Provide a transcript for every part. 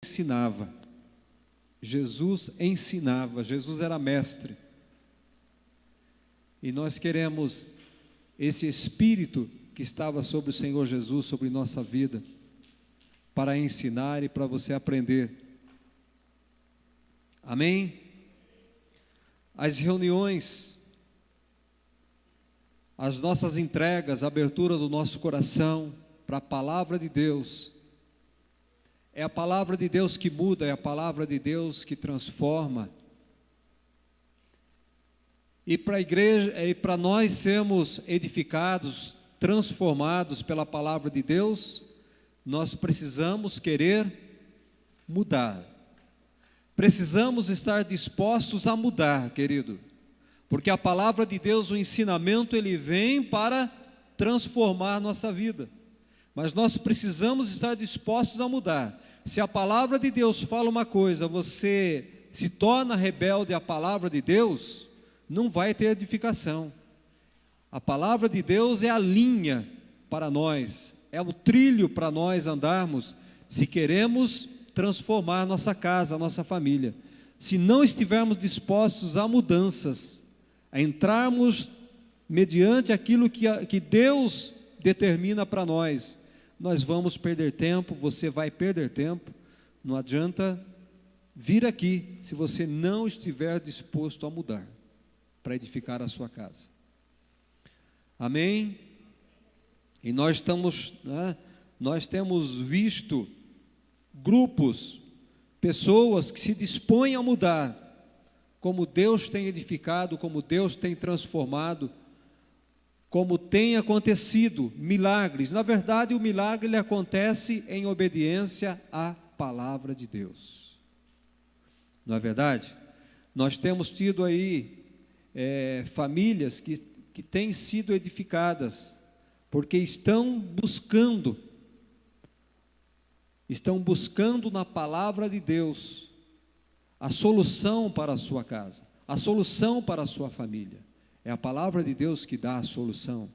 ensinava. Jesus ensinava, Jesus era mestre. E nós queremos esse Espírito que estava sobre o Senhor Jesus, sobre nossa vida, para ensinar e para você aprender. Amém? As reuniões, as nossas entregas, a abertura do nosso coração para a palavra de Deus. É a palavra de Deus que muda, é a palavra de Deus que transforma. E para a igreja, e para nós sermos edificados, transformados pela palavra de Deus, nós precisamos querer mudar. Precisamos estar dispostos a mudar, querido. Porque a palavra de Deus, o ensinamento, ele vem para transformar a nossa vida. Mas nós precisamos estar dispostos a mudar. Se a palavra de Deus fala uma coisa, você se torna rebelde à palavra de Deus, não vai ter edificação. A palavra de Deus é a linha para nós, é o trilho para nós andarmos, se queremos transformar nossa casa, nossa família. Se não estivermos dispostos a mudanças, a entrarmos mediante aquilo que Deus determina para nós, nós vamos perder tempo, você vai perder tempo. Não adianta vir aqui se você não estiver disposto a mudar, para edificar a sua casa. Amém? E nós temos visto grupos, pessoas que se dispõem a mudar, como Deus tem edificado, como Deus tem transformado, como tem acontecido milagres. Na verdade, o milagre ele acontece em obediência à palavra de Deus. Não é verdade? Nós temos tido aí famílias que têm sido edificadas, porque estão buscando na palavra de Deus a solução para a sua casa, a solução para a sua família. É a palavra de Deus que dá a solução.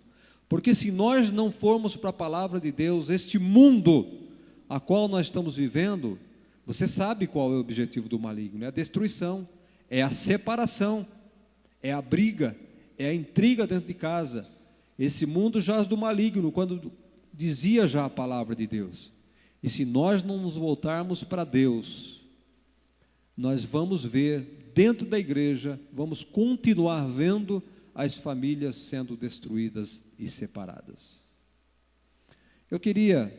Porque se nós não formos para a palavra de Deus, este mundo a qual nós estamos vivendo, você sabe qual é o objetivo do maligno: é a destruição, é a separação, é a briga, é a intriga dentro de casa. Esse mundo jaz do maligno, quando dizia já a palavra de Deus. E se nós não nos voltarmos para Deus, nós vamos ver dentro da igreja, vamos continuar vendo as famílias sendo destruídas e separadas. Eu queria,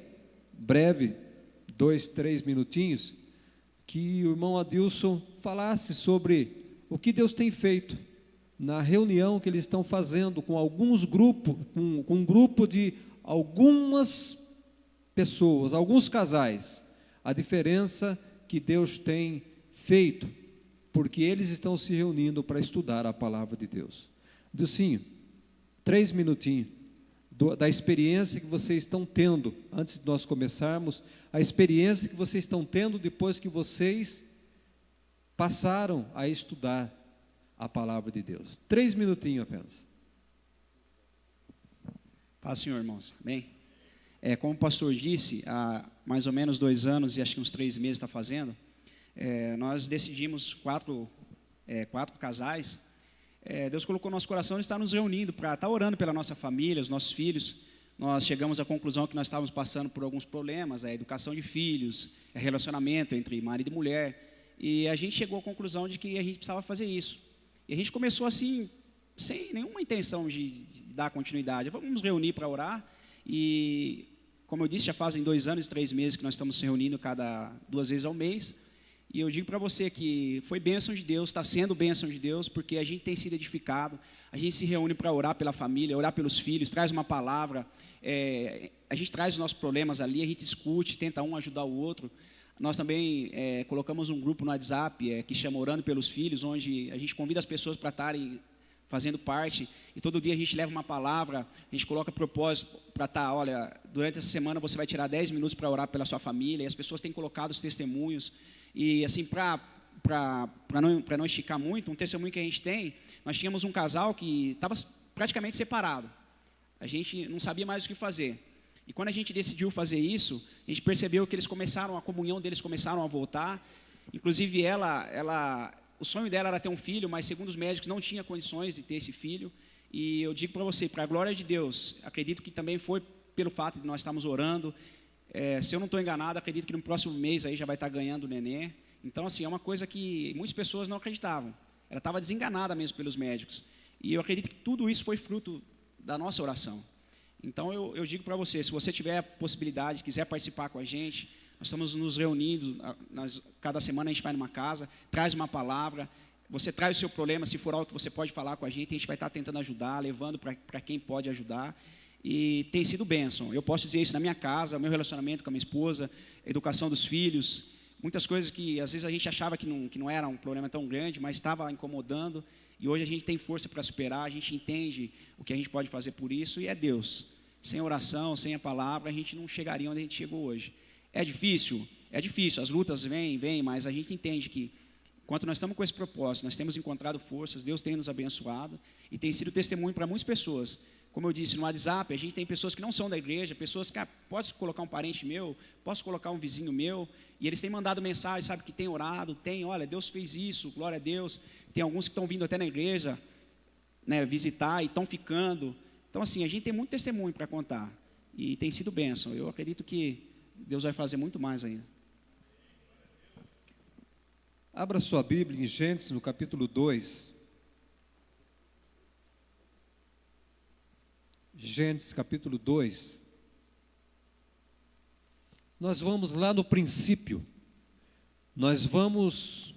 breve, 2, 3 minutinhos, que o irmão Adilson falasse sobre o que Deus tem feito na reunião que eles estão fazendo com alguns grupos, com um grupo de algumas pessoas, alguns casais, a diferença que Deus tem feito, porque eles estão se reunindo para estudar a palavra de Deus. Dilcinho, 3 minutinhos da experiência que vocês estão tendo, antes de nós começarmos, a experiência que vocês estão tendo depois que vocês passaram a estudar a palavra de Deus. 3 minutinhos apenas. Paz, Senhor, irmãos. Amém? Como o pastor disse, há mais ou menos 2 anos e acho que uns 3 meses está fazendo, nós decidimos, quatro casais, Deus colocou no nosso coração de estar nos reunindo, para estar orando pela nossa família, os nossos filhos. Nós chegamos à conclusão que nós estávamos passando por alguns problemas, a educação de filhos, relacionamento entre marido e mulher, e a gente chegou à conclusão de que a gente precisava fazer isso. E a gente começou assim, sem nenhuma intenção de dar continuidade. Vamos nos reunir para orar, e como eu disse, já fazem 2 anos e 3 meses que nós estamos se reunindo cada 2 vezes ao mês. E eu digo para você que foi bênção de Deus, está sendo bênção de Deus, porque a gente tem sido edificado, a gente se reúne para orar pela família, orar pelos filhos, traz uma palavra, a gente traz os nossos problemas ali, a gente discute, tenta um ajudar o outro. Nós também colocamos um grupo no WhatsApp que chama Orando pelos Filhos, onde a gente convida as pessoas para estarem fazendo parte, e todo dia a gente leva uma palavra, a gente coloca propósito para estar, olha, durante essa semana você vai tirar 10 minutos para orar pela sua família, e as pessoas têm colocado os testemunhos. E assim, para não esticar muito, um testemunho que a gente tem, nós tínhamos um casal que estava praticamente separado. A gente não sabia mais o que fazer. E quando a gente decidiu fazer isso, a gente percebeu que a comunhão deles começaram a voltar. Inclusive o sonho dela era ter um filho, mas segundo os médicos não tinha condições de ter esse filho. E eu digo para você, para a glória de Deus, acredito que também foi pelo fato de nós estarmos orando. Se eu não estou enganado, acredito que no próximo mês aí já vai estar ganhando o neném. Então, assim, é uma coisa que muitas pessoas não acreditavam. Ela estava desenganada mesmo pelos médicos. E eu acredito que tudo isso foi fruto da nossa oração. Então, eu digo para você, se você tiver a possibilidade, quiser participar com a gente, nós estamos nos reunindo, cada semana a gente vai numa casa, traz uma palavra, você traz o seu problema, se for algo que você pode falar com a gente vai estar tentando ajudar, levando para quem pode ajudar. E tem sido bênção. Eu posso dizer isso na minha casa, o meu relacionamento com a minha esposa, a educação dos filhos, muitas coisas que às vezes a gente achava que não era um problema tão grande, mas estava incomodando, e hoje a gente tem força para superar, a gente entende o que a gente pode fazer por isso, e é Deus. Sem oração, sem a palavra, a gente não chegaria onde a gente chegou hoje. É difícil, as lutas vêm, mas a gente entende que, enquanto nós estamos com esse propósito, nós temos encontrado forças, Deus tem nos abençoado, e tem sido testemunho para muitas pessoas. Como eu disse, no WhatsApp, a gente tem pessoas que não são da igreja, pessoas que, posso colocar um parente meu, posso colocar um vizinho meu, e eles têm mandado mensagem, sabe, que tem orado, olha, Deus fez isso, glória a Deus. Tem alguns que estão vindo até na igreja, né, visitar, e estão ficando. Então, assim, a gente tem muito testemunho para contar, e tem sido bênção. Eu acredito que Deus vai fazer muito mais ainda. Abra sua Bíblia em Gênesis, no capítulo 2. Gênesis capítulo 2, nós vamos lá no princípio, nós vamos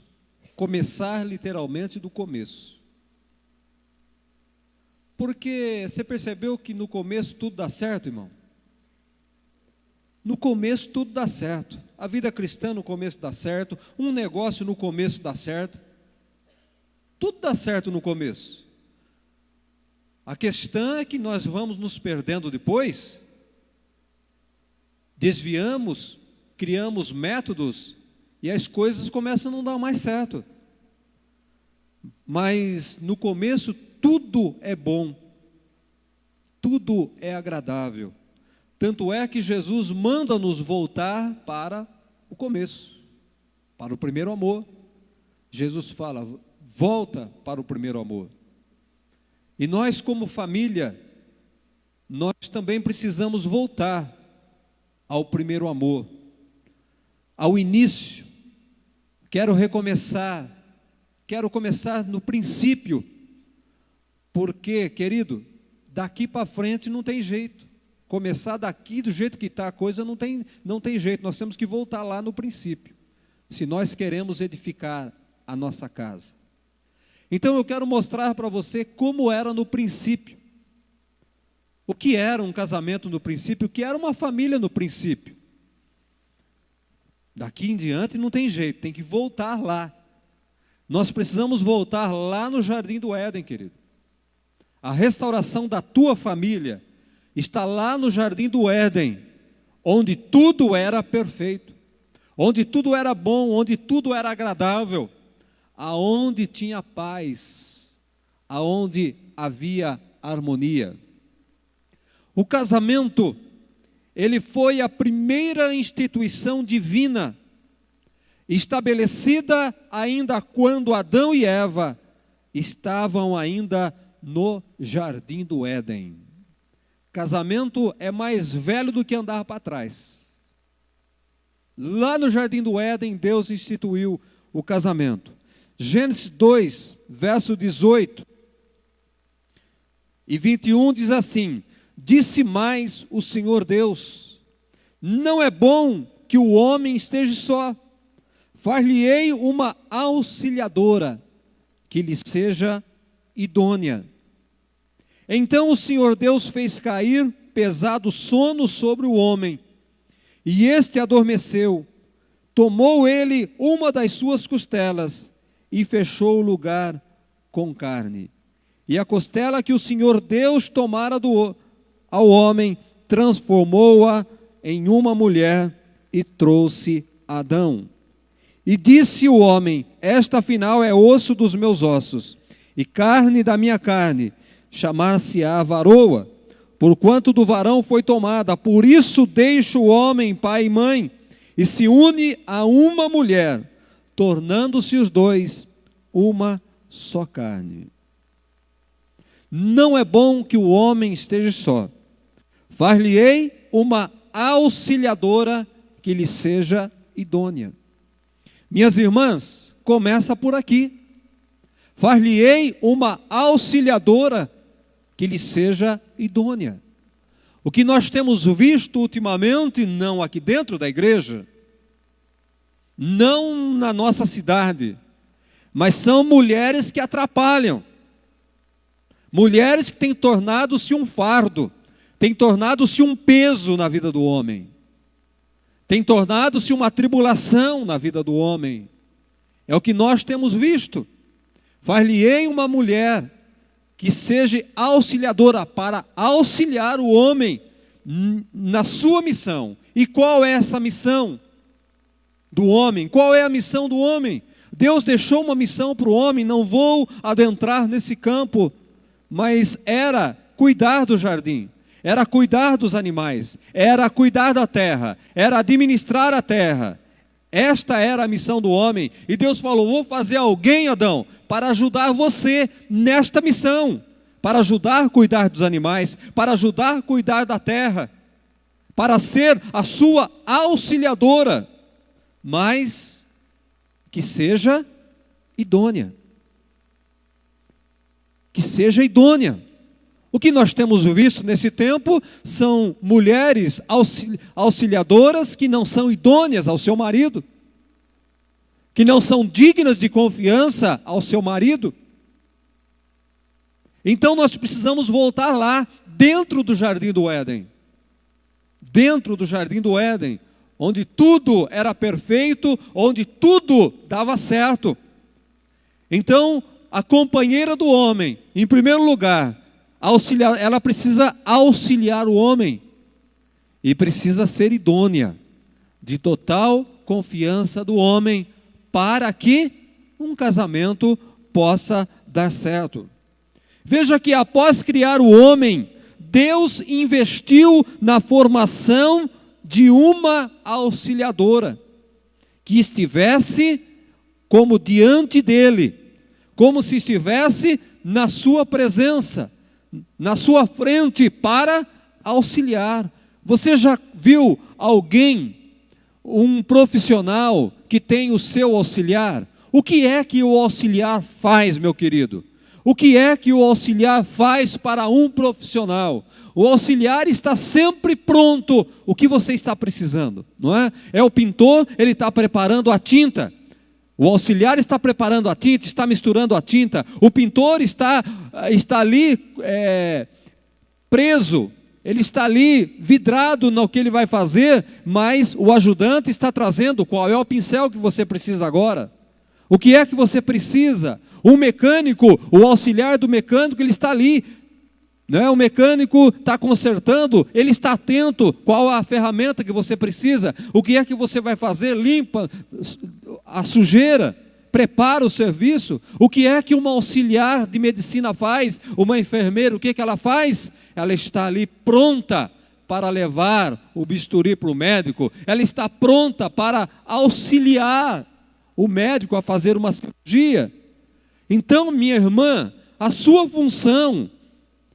começar literalmente do começo, porque você percebeu que no começo tudo dá certo, irmão? No começo tudo dá certo, a vida cristã no começo dá certo, um negócio no começo dá certo, tudo dá certo no começo. A questão é que nós vamos nos perdendo depois, desviamos, criamos métodos e as coisas começam a não dar mais certo. Mas no começo tudo é bom, tudo é agradável. Tanto é que Jesus manda-nos voltar para o começo, para o primeiro amor. Jesus fala, volta para o primeiro amor. E nós, como família, nós também precisamos voltar ao primeiro amor, ao início. Quero começar no princípio, porque, querido, daqui para frente não tem jeito. Começar daqui do jeito que está a coisa não tem jeito, nós temos que voltar lá no princípio, se nós queremos edificar a nossa casa. Então eu quero mostrar para você como era no princípio, o que era um casamento no princípio, o que era uma família no princípio. Daqui em diante não tem jeito, tem que voltar lá. Nós precisamos voltar lá no Jardim do Éden, querido. A restauração da tua família está lá no Jardim do Éden, onde tudo era perfeito, onde tudo era bom, onde tudo era agradável, aonde tinha paz, aonde havia harmonia. O casamento, ele foi a primeira instituição divina, estabelecida ainda quando Adão e Eva estavam ainda no Jardim do Éden. Casamento é mais velho do que andar para trás. Lá no Jardim do Éden, Deus instituiu o casamento. Gênesis 2, verso 18 e 21 diz assim: disse mais o Senhor Deus, não é bom que o homem esteja só, far-lhe-ei uma auxiliadora, que lhe seja idônea. Então o Senhor Deus fez cair pesado sono sobre o homem, e este adormeceu. Tomou ele uma das suas costelas, e fechou o lugar com carne. E a costela que o Senhor Deus tomara ao homem, transformou-a em uma mulher e trouxe Adão. E disse o homem, esta afinal é osso dos meus ossos, e carne da minha carne, chamar-se-á varoa, porquanto do varão foi tomada. Por isso deixa o homem pai e mãe, e se une a uma mulher, tornando-se os dois uma só carne. Não é bom que o homem esteja só. Far-lhe-ei uma auxiliadora que lhe seja idônea. Minhas irmãs, começa por aqui. Far-lhe-ei uma auxiliadora que lhe seja idônea. O que nós temos visto ultimamente, não aqui dentro da igreja, não na nossa cidade, mas são mulheres que atrapalham. Mulheres que têm tornado-se um fardo, têm tornado-se um peso na vida do homem, têm tornado-se uma tribulação na vida do homem. É o que nós temos visto. Far-lhe-ei uma mulher que seja auxiliadora, para auxiliar o homem na sua missão. E qual é essa missão do homem? Qual é a missão do homem? Deus deixou uma missão para o homem, não vou adentrar nesse campo, mas era cuidar do jardim, era cuidar dos animais, era cuidar da terra, era administrar a terra. Esta era a missão do homem. E Deus falou: vou fazer alguém, Adão, para ajudar você nesta missão, para ajudar a cuidar dos animais, para ajudar a cuidar da terra, para ser a sua auxiliadora, mas que seja idônea. Que seja idônea. O que nós temos visto nesse tempo são mulheres auxiliadoras que não são idôneas ao seu marido, que não são dignas de confiança ao seu marido. Então nós precisamos voltar lá, dentro do jardim do Éden. Dentro do jardim do Éden, onde tudo era perfeito, onde tudo dava certo. Então, a companheira do homem, em primeiro lugar, ela precisa auxiliar o homem e precisa ser idônea, de total confiança do homem, para que um casamento possa dar certo. Veja que após criar o homem, Deus investiu na formação de uma auxiliadora, que estivesse como diante dele, como se estivesse na sua presença, na sua frente, para auxiliar. Você já viu alguém, um profissional que tem o seu auxiliar? O que é que o auxiliar faz, meu querido? O que é que o auxiliar faz para um profissional? O auxiliar está sempre pronto. O que você está precisando, não é? É o pintor, ele está preparando a tinta. O auxiliar está preparando a tinta, está misturando a tinta. O pintor está ali preso, ele está ali vidrado no que ele vai fazer, mas o ajudante está trazendo qual é o pincel que você precisa agora. O que é que você precisa? O mecânico, o auxiliar do mecânico, ele está ali. Né? O mecânico está consertando, ele está atento. Qual a ferramenta que você precisa? O que é que você vai fazer? Limpa a sujeira, prepara o serviço. O que é que uma auxiliar de medicina faz? Uma enfermeira, o que é que ela faz? Ela está ali pronta para levar o bisturi para o médico. Ela está pronta para auxiliar o médico a fazer uma cirurgia. Então, minha irmã, a sua função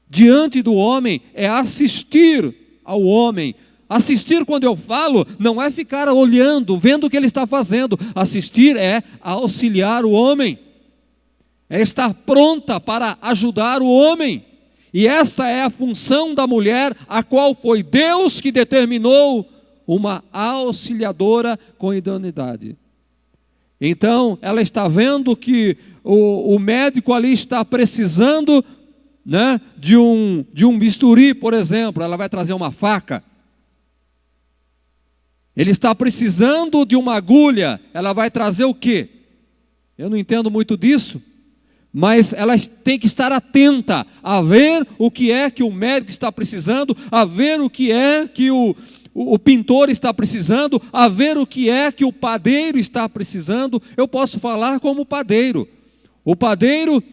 diante do homem é assistir ao homem. Assistir, quando eu falo, não é ficar olhando, vendo o que ele está fazendo. Assistir é auxiliar o homem, é estar pronta para ajudar o homem. E esta é a função da mulher, a qual foi Deus que determinou uma auxiliadora com idoneidade. Então, ela está vendo que o médico ali está precisando, né, de um bisturi, por exemplo. Ela vai trazer uma faca. Ele está precisando de uma agulha. Ela vai trazer o quê? Eu não entendo muito disso, mas ela tem que estar atenta a ver o que é que o médico está precisando, a ver o que é que o pintor está precisando, a ver o que é que o padeiro está precisando. Eu posso falar como padeiro. O padeiro,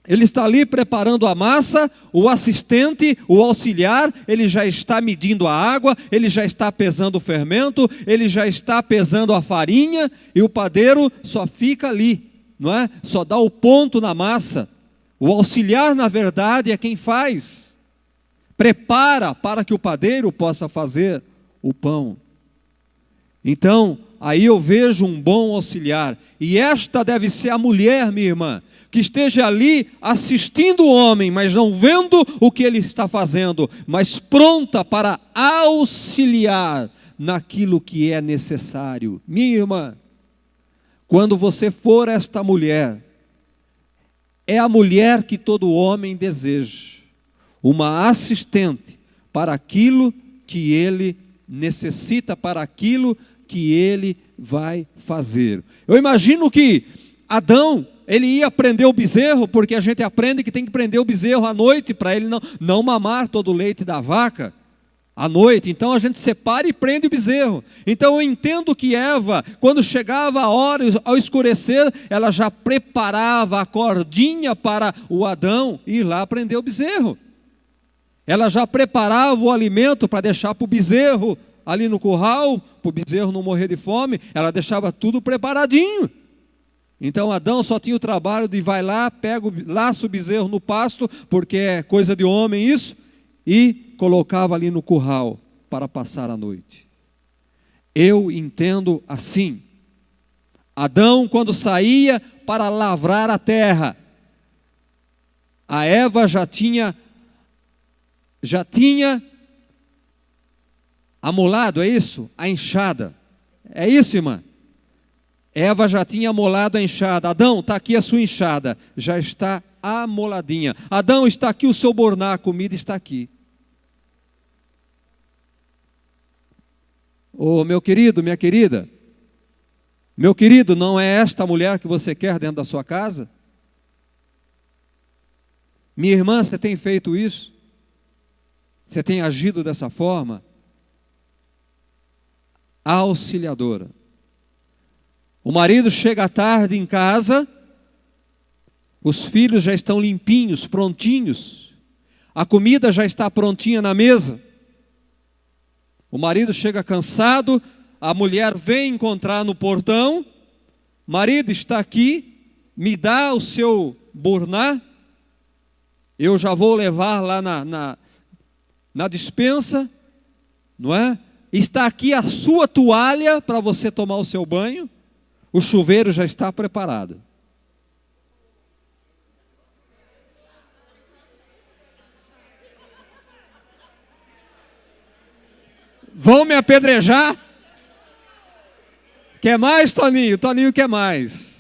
Ele está ali preparando a massa, o assistente, o auxiliar, ele já está medindo a água, ele já está pesando o fermento, ele já está pesando a farinha, e o padeiro só fica ali, não é? Só dá o ponto na massa. O auxiliar, na verdade, é quem faz. Prepara para que o padeiro possa fazer o pão. Então, aí eu vejo um bom auxiliar, e esta deve ser a mulher, minha irmã, que esteja ali assistindo o homem, mas não vendo o que ele está fazendo, mas pronta para auxiliar naquilo que é necessário. Minha irmã, quando você for esta mulher, é a mulher que todo homem deseja, uma assistente para aquilo que ele necessita, para aquilo que ele vai fazer. Eu imagino que Adão, ele ia prender o bezerro, porque a gente aprende que tem que prender o bezerro à noite, para ele não mamar todo o leite da vaca à noite. Então a gente separa e prende o bezerro. Então eu entendo que Eva, quando chegava a hora, ao escurecer, ela já preparava a cordinha para o Adão ir lá prender o bezerro. Ela já preparava o alimento para deixar para o bezerro ali no curral, para o bezerro não morrer de fome. Ela deixava tudo preparadinho. Então Adão só tinha o trabalho de vai lá, laça o bezerro no pasto, porque é coisa de homem isso, e colocava ali no curral para passar a noite. Eu entendo assim. Adão, quando saía para lavrar a terra, a Eva já tinha amolado, é isso? A enxada. É isso, irmã? Eva já tinha amolado a enxada. Adão, está aqui a sua enxada, já está amoladinha. Adão, está aqui o seu borná, a comida está aqui. Ô, meu querido, minha querida, meu querido, não é esta mulher que você quer dentro da sua casa? Minha irmã, você tem feito isso? Você tem agido dessa forma? Auxiliadora. O marido chega à tarde em casa, os filhos já estão limpinhos, prontinhos, a comida já está prontinha na mesa. O marido chega cansado, a mulher vem encontrar no portão, marido, está aqui, me dá o seu burná, eu já vou levar lá na despensa, não é? Está aqui a sua toalha para você tomar o seu banho. O chuveiro já está preparado. Vão me apedrejar? Quer mais, Toninho? Toninho quer mais.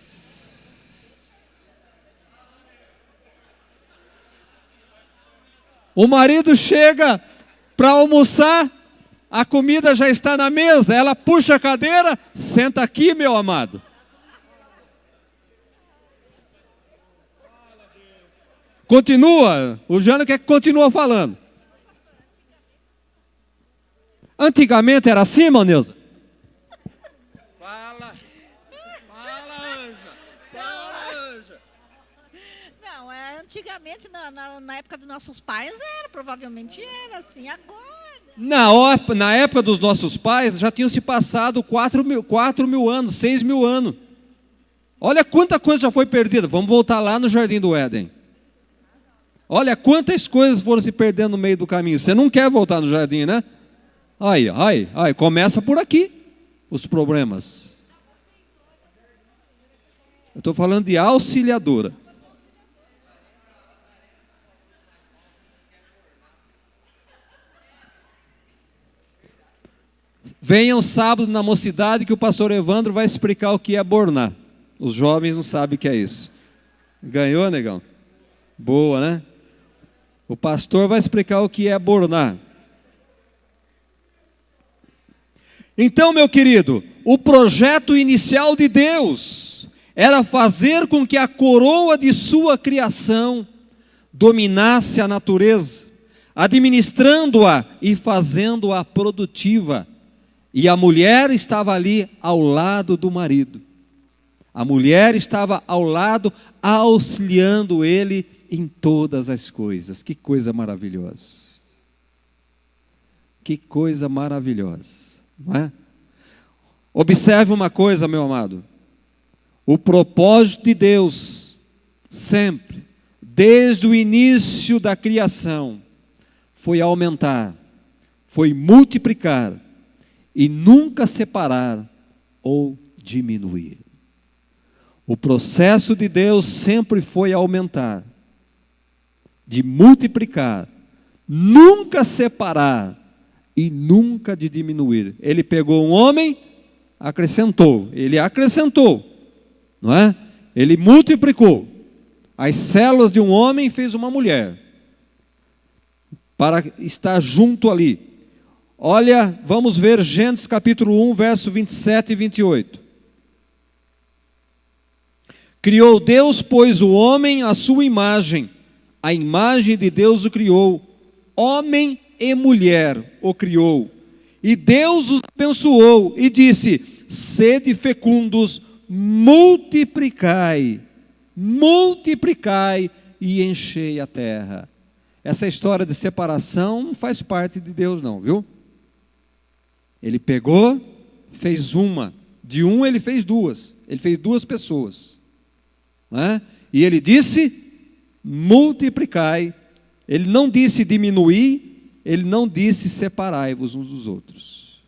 O marido chega para almoçar, a comida já está na mesa, ela puxa a cadeira, senta aqui, meu amado. Continua, o Jânio quer que continue falando. Antigamente era assim, irmã Neuza? Fala, Anja, fala, Anja. Não, antigamente, na época dos nossos pais, provavelmente era assim, agora. Na época dos nossos pais, já tinham se passado 4 mil anos, 6 mil anos. Olha quanta coisa já foi perdida. Vamos voltar lá no Jardim do Éden. Olha quantas coisas foram se perdendo no meio do caminho. Você não quer voltar no jardim, né? Ai, começa por aqui os problemas. Eu estou falando de auxiliadora. Venham sábado na mocidade que o pastor Evandro vai explicar o que é borná. Os jovens não sabem o que é isso. Ganhou, negão? Boa, né? O pastor vai explicar o que é borná. Então, meu querido, o projeto inicial de Deus era fazer com que a coroa de sua criação dominasse a natureza, administrando-a e fazendo-a produtiva. E a mulher estava ali ao lado do marido. A mulher estava ao lado, auxiliando ele em todas as coisas. Que coisa maravilhosa. Que coisa maravilhosa, não é? Observe uma coisa, meu amado. O propósito de Deus, sempre, desde o início da criação, foi aumentar, foi multiplicar e nunca separar ou diminuir. O processo de Deus sempre foi aumentar, de multiplicar, nunca separar e nunca de diminuir. Ele pegou um homem, acrescentou, ele acrescentou, não é? Ele multiplicou. As células de um homem fez uma mulher, para estar junto ali. Olha, vamos ver Gênesis capítulo 1, verso 27 e 28. Criou Deus, pois, o homem à sua imagem, a imagem de Deus o criou, homem e mulher o criou. E Deus os abençoou e disse: sede fecundos, multiplicai e enchei a terra. Essa história de separação não faz parte de Deus não, viu? Ele pegou, fez uma, de um ele fez duas pessoas, né? E ele disse: multiplicai. Ele não disse diminuir, ele não disse separai-vos uns dos outros.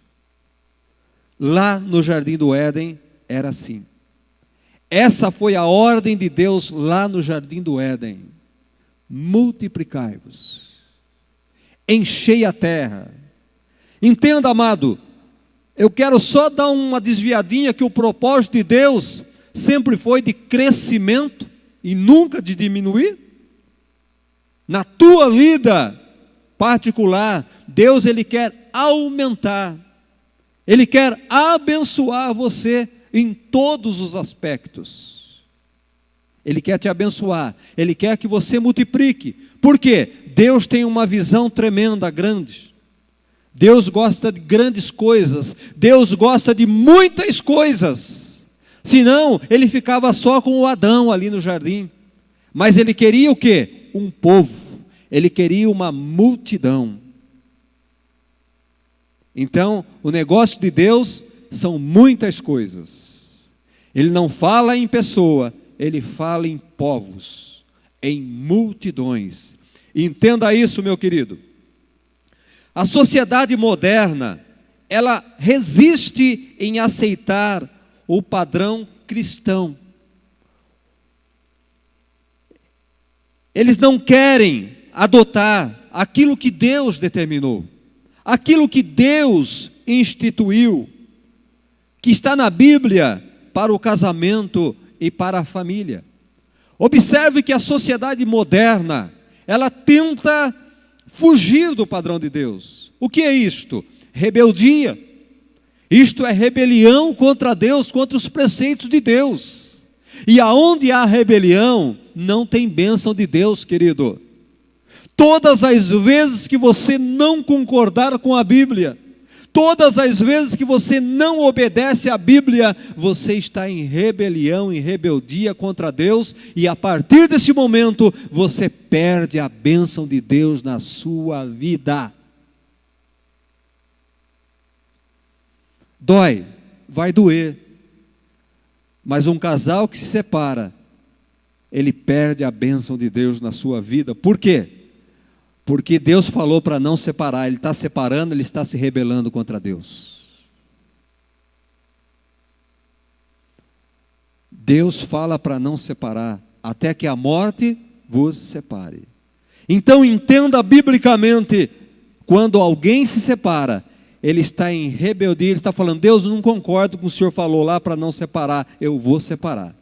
Lá no jardim do Éden era assim. Essa foi a ordem de Deus lá no jardim do Éden: multiplicai-vos, enchei a terra. Entenda, amado, eu quero só dar uma desviadinha, que o propósito de Deus sempre foi de crescimento e nunca de diminuir. Na tua vida particular, Deus ele quer aumentar, ele quer abençoar você em todos os aspectos. Ele quer te abençoar, ele quer que você multiplique. Por quê? Deus tem uma visão tremenda, grande. Deus gosta de grandes coisas, Deus gosta de muitas coisas. Senão, ele ficava só com o Adão ali no jardim. Mas ele queria o quê? Um povo, ele queria uma multidão. Então, o negócio de Deus são muitas coisas. Ele não fala em pessoa, ele fala em povos, em multidões. Entenda isso, meu querido. A sociedade moderna, ela resiste em aceitar o padrão cristão. Eles não querem adotar aquilo que Deus determinou, aquilo que Deus instituiu, que está na Bíblia para o casamento e para a família. Observe que a sociedade moderna, ela tenta fugir do padrão de Deus. O que é isto? Rebeldia. Isto é rebelião contra Deus, contra os preceitos de Deus. E aonde há rebelião, não tem bênção de Deus, querido. Todas as vezes que você não concordar com a Bíblia, todas as vezes que você não obedece à Bíblia, você está em rebelião, em rebeldia contra Deus, e a partir desse momento, você perde a bênção de Deus na sua vida. Dói, vai doer, mas um casal que se separa, ele perde a bênção de Deus na sua vida. Por quê? Porque Deus falou para não separar. Ele está separando, ele está se rebelando contra Deus. Deus fala para não separar, até que a morte vos separe. Então entenda biblicamente, quando alguém se separa, ele está em rebeldia, ele está falando: Deus, não concordo com o Senhor falou lá para não separar, eu vou separar.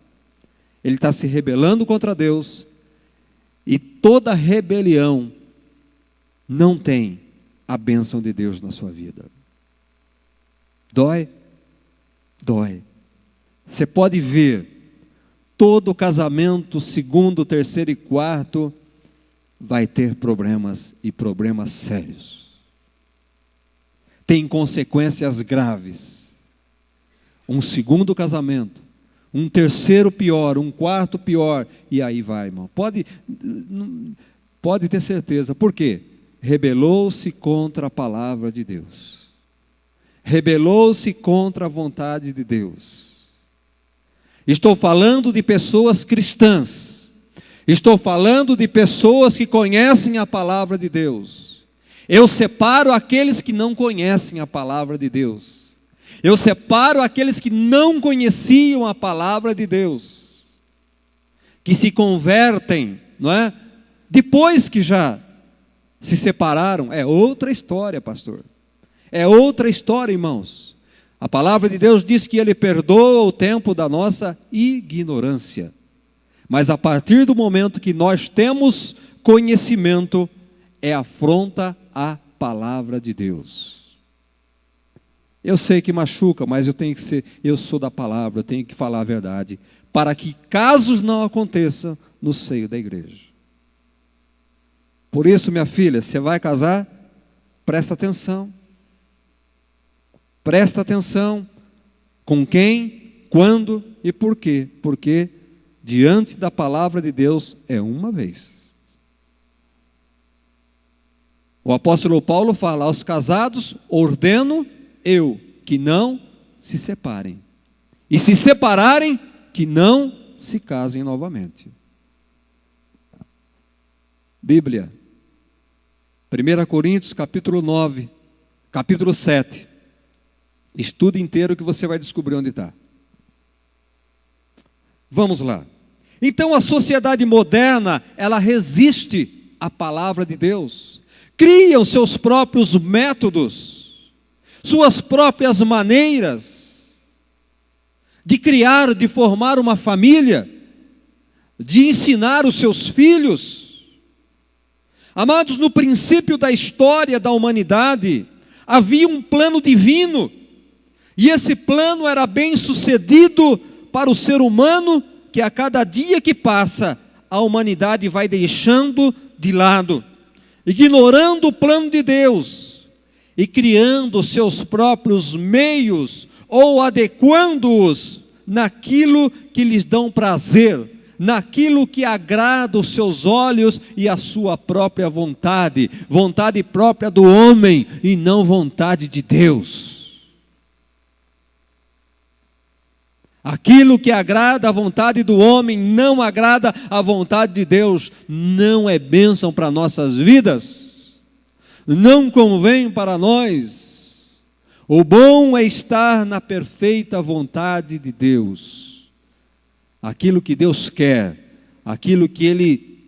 Ele está se rebelando contra Deus, e toda rebelião não tem a bênção de Deus na sua vida. Dói? Dói. Você pode ver, todo casamento, segundo, terceiro e quarto, vai ter problemas, e problemas sérios. Tem consequências graves. Um segundo casamento, um terceiro pior, um quarto pior, e aí vai, irmão. Pode ter certeza. Por quê? Rebelou-se contra a palavra de Deus. Rebelou-se contra a vontade de Deus. Estou falando de pessoas cristãs. Estou falando de pessoas que conhecem a palavra de Deus. Eu separo aqueles que não conhecem a palavra de Deus. Eu separo aqueles que não conheciam a palavra de Deus, que se convertem, não é? Depois que já se separaram. É outra história, pastor. É outra história, irmãos. A palavra de Deus diz que Ele perdoa o tempo da nossa ignorância. Mas a partir do momento que nós temos conhecimento, é afronta à palavra de Deus. Eu sei que machuca, mas eu sou da palavra, eu tenho que falar a verdade, para que casos não aconteçam no seio da igreja. Por isso, minha filha, você vai casar? Presta atenção. Presta atenção com quem, quando e por quê. Porque diante da palavra de Deus é uma vez. O apóstolo Paulo fala: aos casados ordeno eu que não se separem. E se separarem, que não se casem novamente. Bíblia. 1 Coríntios capítulo 9, capítulo 7. Estudo inteiro que você vai descobrir onde está. Vamos lá. Então a sociedade moderna, ela resiste à palavra de Deus. Criam seus próprios métodos, suas próprias maneiras de criar, de formar uma família, de ensinar os seus filhos. Amados, no princípio da história da humanidade, havia um plano divino, e esse plano era bem sucedido para o ser humano, que a cada dia que passa, a humanidade vai deixando de lado, ignorando o plano de Deus, e criando seus próprios meios, ou adequando-os naquilo que lhes dão prazer, naquilo que agrada os seus olhos e a sua própria vontade, vontade própria do homem e não vontade de Deus. Aquilo que agrada a vontade do homem não agrada a vontade de Deus, não é bênção para nossas vidas, não convém para nós. O bom é estar na perfeita vontade de Deus. Aquilo que Deus quer, aquilo que Ele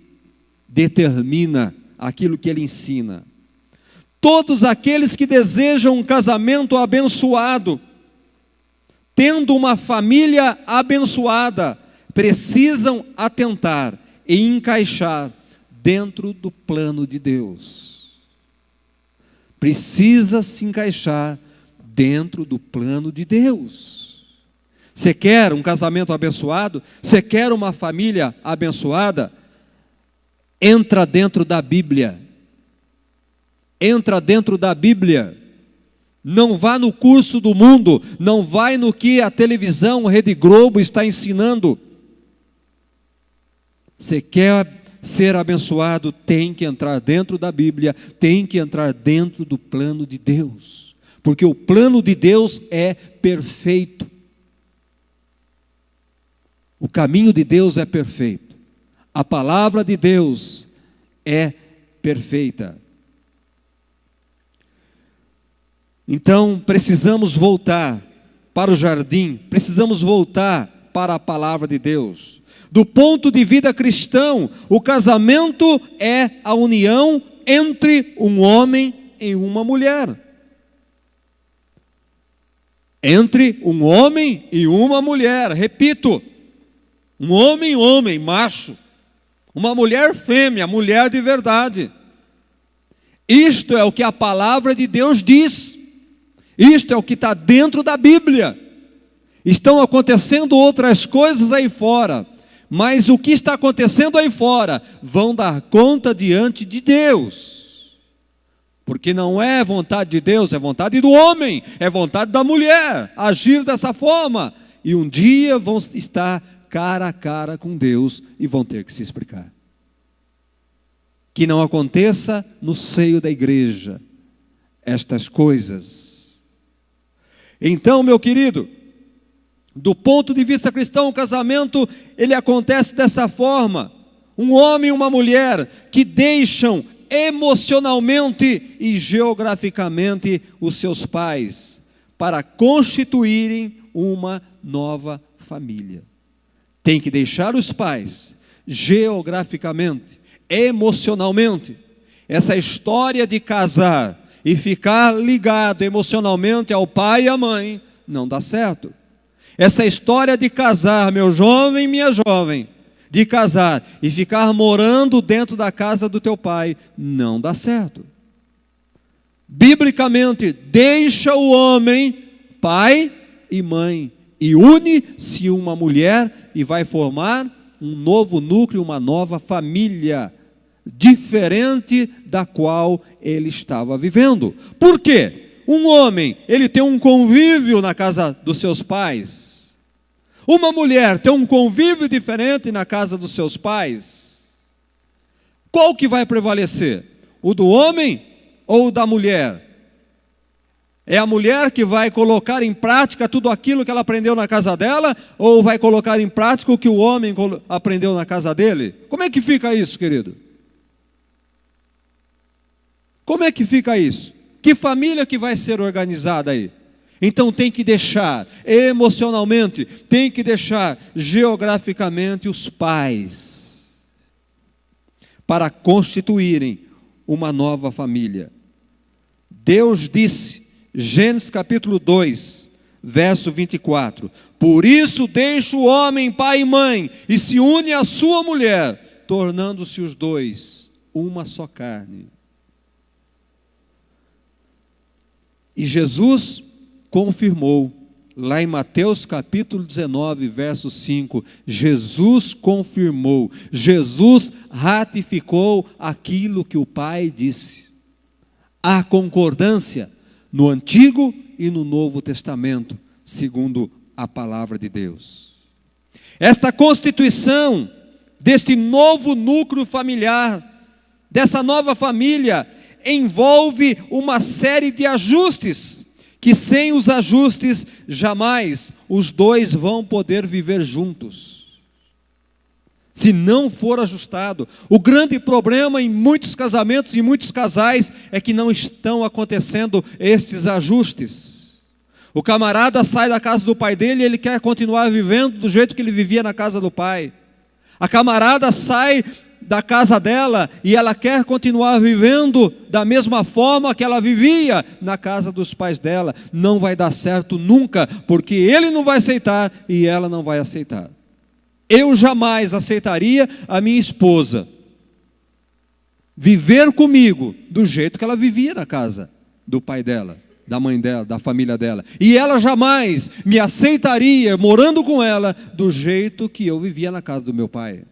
determina, aquilo que Ele ensina. Todos aqueles que desejam um casamento abençoado, tendo uma família abençoada, precisam atentar e encaixar dentro do plano de Deus. Precisa se encaixar dentro do plano de Deus. Você quer um casamento abençoado? Você quer uma família abençoada? Entra dentro da Bíblia. Entra dentro da Bíblia. Não vá no curso do mundo, não vai no que a televisão, a Rede Globo está ensinando. Você quer ser abençoado, tem que entrar dentro da Bíblia, tem que entrar dentro do plano de Deus, porque o plano de Deus é perfeito. O caminho de Deus é perfeito. A palavra de Deus é perfeita. Então, precisamos voltar para o jardim, precisamos voltar para a palavra de Deus. Do ponto de vista cristão, o casamento é a união entre um homem e uma mulher. Entre um homem e uma mulher, repito, um homem, macho, uma mulher fêmea, mulher de verdade. Isto é o que a palavra de Deus diz. Isto é o que está dentro da Bíblia. Estão acontecendo outras coisas aí fora, mas o que está acontecendo aí fora vão dar conta diante de Deus, porque não é vontade de Deus, é vontade do homem, é vontade da mulher agir dessa forma, e um dia vão estar cara a cara com Deus e vão ter que se explicar. Que não aconteça no seio da igreja estas coisas. Então, meu querido, do ponto de vista cristão, o casamento, ele acontece dessa forma. Um homem e uma mulher que deixam emocionalmente e geograficamente os seus pais para constituírem uma nova família. Tem que deixar os pais geograficamente, emocionalmente. Essa história de casar e ficar ligado emocionalmente ao pai e à mãe não dá certo. Essa história de casar, meu jovem, minha jovem, de casar e ficar morando dentro da casa do teu pai, não dá certo. Biblicamente, deixa o homem, pai e mãe, e une-se uma mulher e vai formar um novo núcleo, uma nova família, diferente da qual ele estava vivendo. Por quê? Um homem, ele tem um convívio na casa dos seus pais. Uma mulher tem um convívio diferente na casa dos seus pais. Qual que vai prevalecer? O do homem ou o da mulher? É a mulher que vai colocar em prática tudo aquilo que ela aprendeu na casa dela, ou vai colocar em prática o que o homem aprendeu na casa dele? Como é que fica isso, querido? Como é que fica isso? Que família que vai ser organizada aí? Então tem que deixar emocionalmente, tem que deixar geograficamente os pais para constituírem uma nova família. Deus disse, Gênesis capítulo 2, verso 24, por isso deixa o homem pai e mãe e se une à sua mulher, tornando-se os dois uma só carne. E Jesus confirmou, lá em Mateus capítulo 19, verso 5, Jesus confirmou, Jesus ratificou aquilo que o Pai disse. Há concordância no Antigo e no Novo Testamento, segundo a palavra de Deus. Esta constituição deste novo núcleo familiar, dessa nova família, envolve uma série de ajustes, que sem os ajustes, jamais os dois vão poder viver juntos. Se não for ajustado, o grande problema em muitos casamentos e muitos casais é que não estão acontecendo estes ajustes. O camarada sai da casa do pai dele e ele quer continuar vivendo do jeito que ele vivia na casa do pai. A camarada sai da casa dela e ela quer continuar vivendo da mesma forma que ela vivia na casa dos pais dela. Não vai dar certo nunca, porque ele não vai aceitar e ela não vai aceitar. Eu jamais aceitaria a minha esposa viver comigo do jeito que ela vivia na casa do pai dela, da mãe dela, da família dela. E ela jamais me aceitaria morando com ela do jeito que eu vivia na casa do meu pai.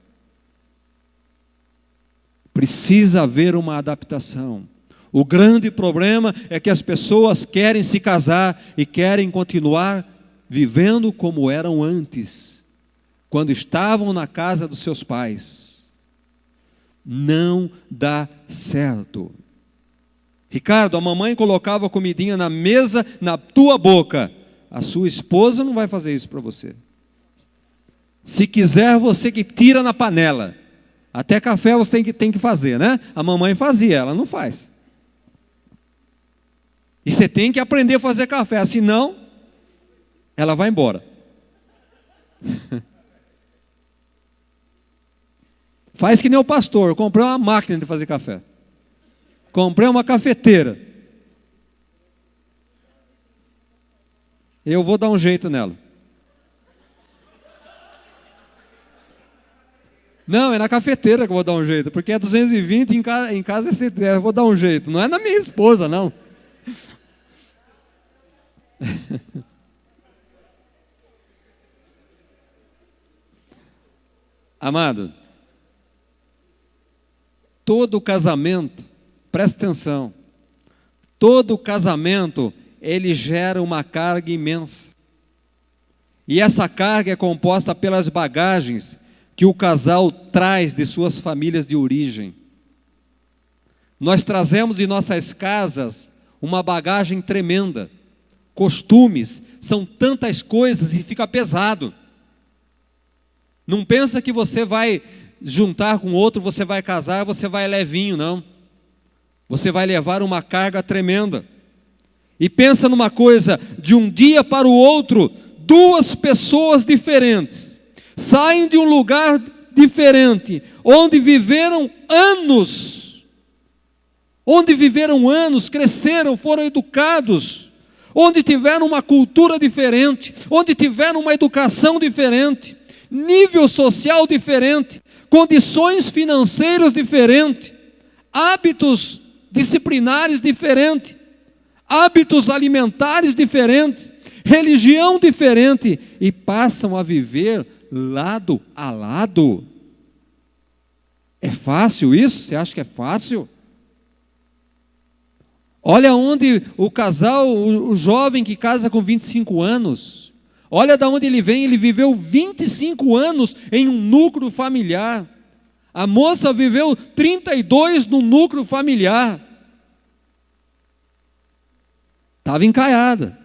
Precisa haver uma adaptação. O grande problema é que as pessoas querem se casar e querem continuar vivendo como eram antes, quando estavam na casa dos seus pais. Não dá certo. Ricardo, a mamãe colocava a comidinha na mesa, na tua boca. A sua esposa não vai fazer isso para você. Se quiser, você que tira na panela. Até café você tem que fazer, né? A mamãe fazia, ela não faz. E você tem que aprender a fazer café, senão ela vai embora. Faz que nem o pastor, eu comprei uma máquina de fazer café. Comprei uma cafeteira. Eu vou dar um jeito nela. Não, é na cafeteira que eu vou dar um jeito, porque é 220, em casa é 110, eu vou dar um jeito. Não é na minha esposa, não. Amado, todo casamento, presta atenção, todo casamento, ele gera uma carga imensa. E essa carga é composta pelas bagagens que o casal traz de suas famílias de origem. Nós trazemos de nossas casas uma bagagem tremenda. Costumes, são tantas coisas e fica pesado. Não pensa que você vai juntar com outro, você vai casar, você vai levinho, não. Você vai levar uma carga tremenda. E pensa numa coisa, de um dia para o outro, duas pessoas diferentes saem de um lugar diferente, onde viveram anos, cresceram, foram educados, onde tiveram uma cultura diferente, onde tiveram uma educação diferente, nível social diferente, condições financeiras diferentes, hábitos disciplinares diferentes, hábitos alimentares diferentes, religião diferente, e passam a viver lado a lado. É fácil isso? Você acha que é fácil? Olha onde o casal, o jovem que casa com 25 anos, olha de onde ele vem. Ele viveu 25 anos em um núcleo familiar. A moça viveu 32 no núcleo familiar. Estava encaiada.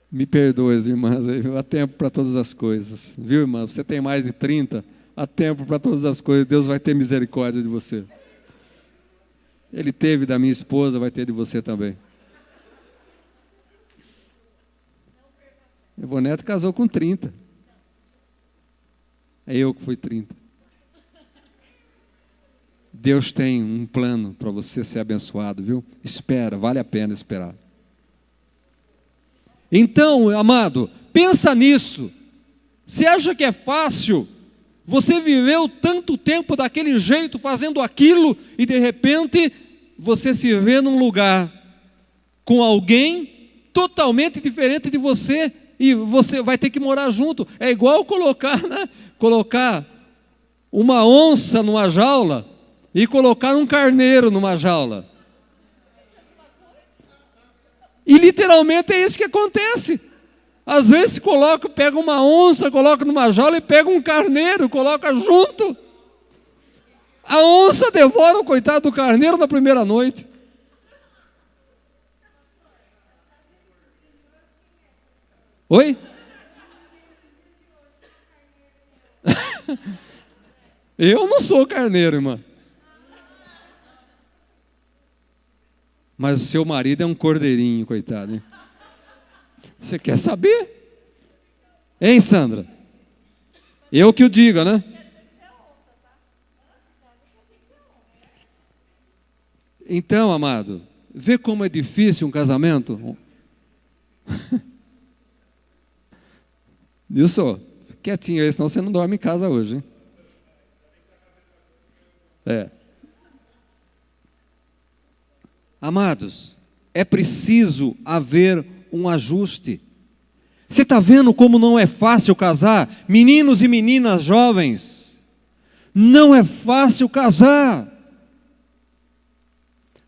Me perdoe, irmãs, há tempo para todas as coisas. Viu, irmã? Você tem mais de 30, há tempo para todas as coisas. Deus vai ter misericórdia de você. Ele teve da minha esposa, vai ter de você também. Meu neto casou com 30. É eu que fui 30. Deus tem um plano para você ser abençoado, viu? Espera, vale a pena esperar. Então, amado, pensa nisso. Você acha que é fácil? Você viveu tanto tempo daquele jeito, fazendo aquilo, e de repente você se vê num lugar com alguém totalmente diferente de você, e você vai ter que morar junto. É igual colocar uma onça numa jaula e colocar um carneiro numa jaula. E literalmente é isso que acontece. Às vezes pega uma onça, coloca numa jaula, e pega um carneiro, coloca junto. A onça devora o coitado do carneiro na primeira noite. Oi? Eu não sou carneiro, irmã. Mas o seu marido é um cordeirinho, coitado, hein? Você quer saber? Hein, Sandra? Eu que o diga, né? Então, amado, vê como é difícil um casamento? Nilson, quietinho aí, senão você não dorme em casa hoje, hein? É. Amados, é preciso haver um ajuste. Você está vendo como não é fácil casar? Meninos e meninas jovens, não é fácil casar.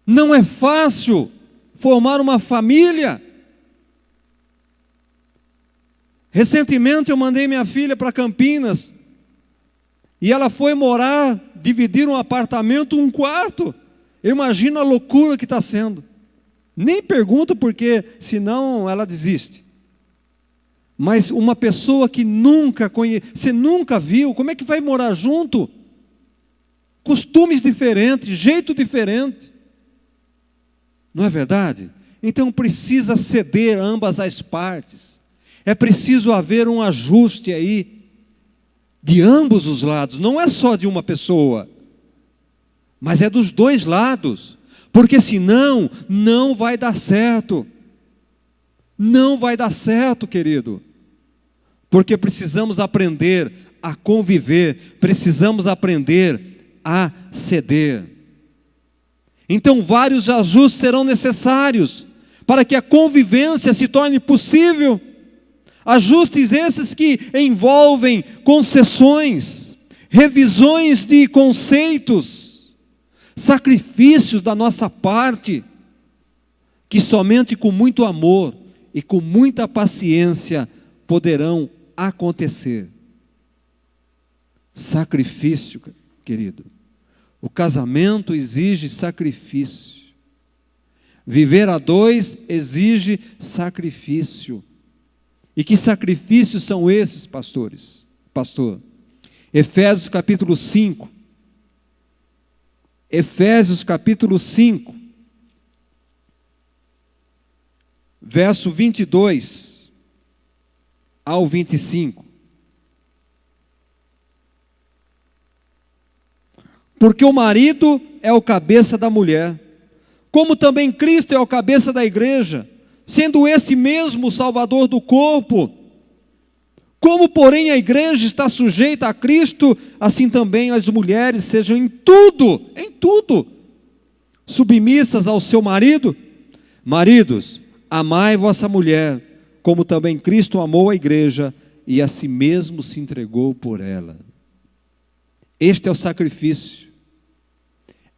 Não é fácil formar uma família. Recentemente eu mandei minha filha para Campinas, e ela foi morar, dividir um apartamento, um quarto. Eu imagino a loucura que está sendo. Nem pergunto porque, senão ela desiste. Mas uma pessoa que você nunca viu, como é que vai morar junto? Costumes diferentes, jeito diferente. Não é verdade? Então precisa ceder ambas as partes. É preciso haver um ajuste aí, de ambos os lados. Não é só de uma pessoa, mas é dos dois lados. Porque senão, não vai dar certo. Não vai dar certo, querido. Porque precisamos aprender a conviver, precisamos aprender a ceder. Então vários ajustes serão necessários para que a convivência se torne possível. Ajustes esses que envolvem concessões, revisões de conceitos, sacrifícios da nossa parte, que somente com muito amor e com muita paciência poderão acontecer. Sacrifício, querido. O casamento exige sacrifício. Viver a dois exige sacrifício. E que sacrifícios são esses, pastor? Efésios capítulo 5. Efésios capítulo 5. Verso 22 ao 25. Porque o marido é o cabeça da mulher, como também Cristo é o cabeça da igreja, sendo esse mesmo o Salvador do corpo. Como, porém, a igreja está sujeita a Cristo, assim também as mulheres sejam em tudo, submissas ao seu marido. Maridos, amai vossa mulher, como também Cristo amou a igreja e a si mesmo se entregou por ela. Este é o sacrifício.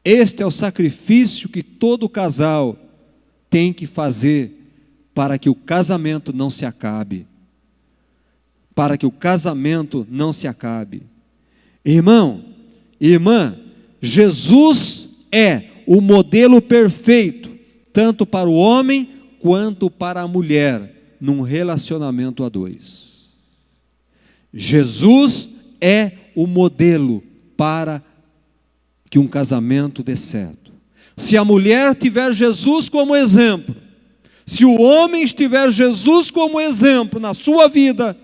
Este é o sacrifício que todo casal tem que fazer para que o casamento não se acabe. Para que o casamento não se acabe. Irmão, irmã, Jesus é o modelo perfeito, tanto para o homem quanto para a mulher, num relacionamento a dois. Jesus é o modelo para que um casamento dê certo. Se a mulher tiver Jesus como exemplo, se o homem tiver Jesus como exemplo na sua vida,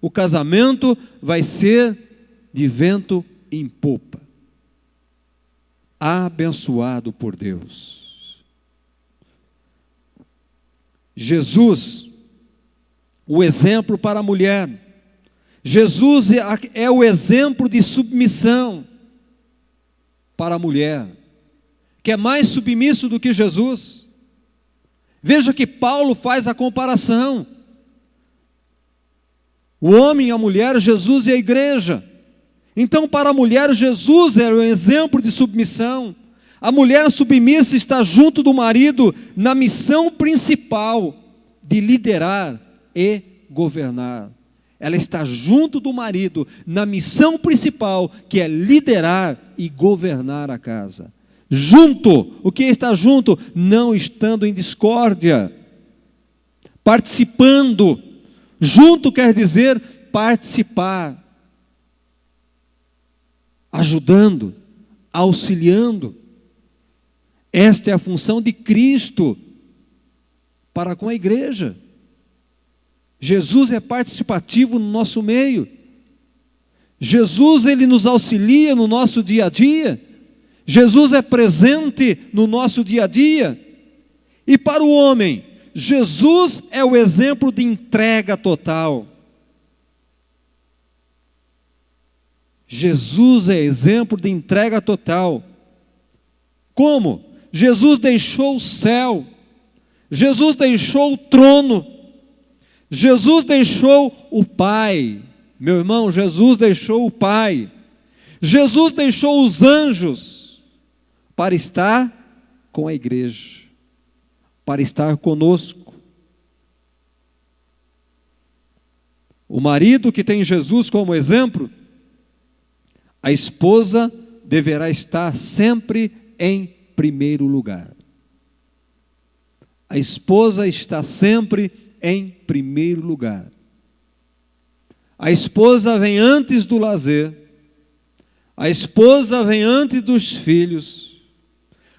o casamento vai ser de vento em popa. Abençoado por Deus. Jesus, o exemplo para a mulher. Jesus é o exemplo de submissão para a mulher. Quer mais submisso do que Jesus? Veja que Paulo faz a comparação. O homem e a mulher, Jesus e a igreja. Então, para a mulher, Jesus é o exemplo de submissão. A mulher submissa está junto do marido na missão principal de liderar e governar. Ela está junto do marido na missão principal, que é liderar e governar a casa. Junto, o que é estar junto? Não estando em discórdia, participando. Junto quer dizer participar, ajudando, auxiliando. Esta é a função de Cristo para com a igreja. Jesus é participativo no nosso meio. Jesus, ele nos auxilia no nosso dia a dia. Jesus é presente no nosso dia a dia. E para o homem, Jesus é o exemplo de entrega total. Jesus é exemplo de entrega total. Como? Jesus deixou o céu. Jesus deixou o trono. Jesus deixou o Pai. Meu irmão, Jesus deixou o Pai. Jesus deixou os anjos para estar com a igreja, para estar conosco. O marido que tem Jesus como exemplo, a esposa deverá estar sempre em primeiro lugar. A esposa está sempre em primeiro lugar. A esposa vem antes do lazer. A esposa vem antes dos filhos.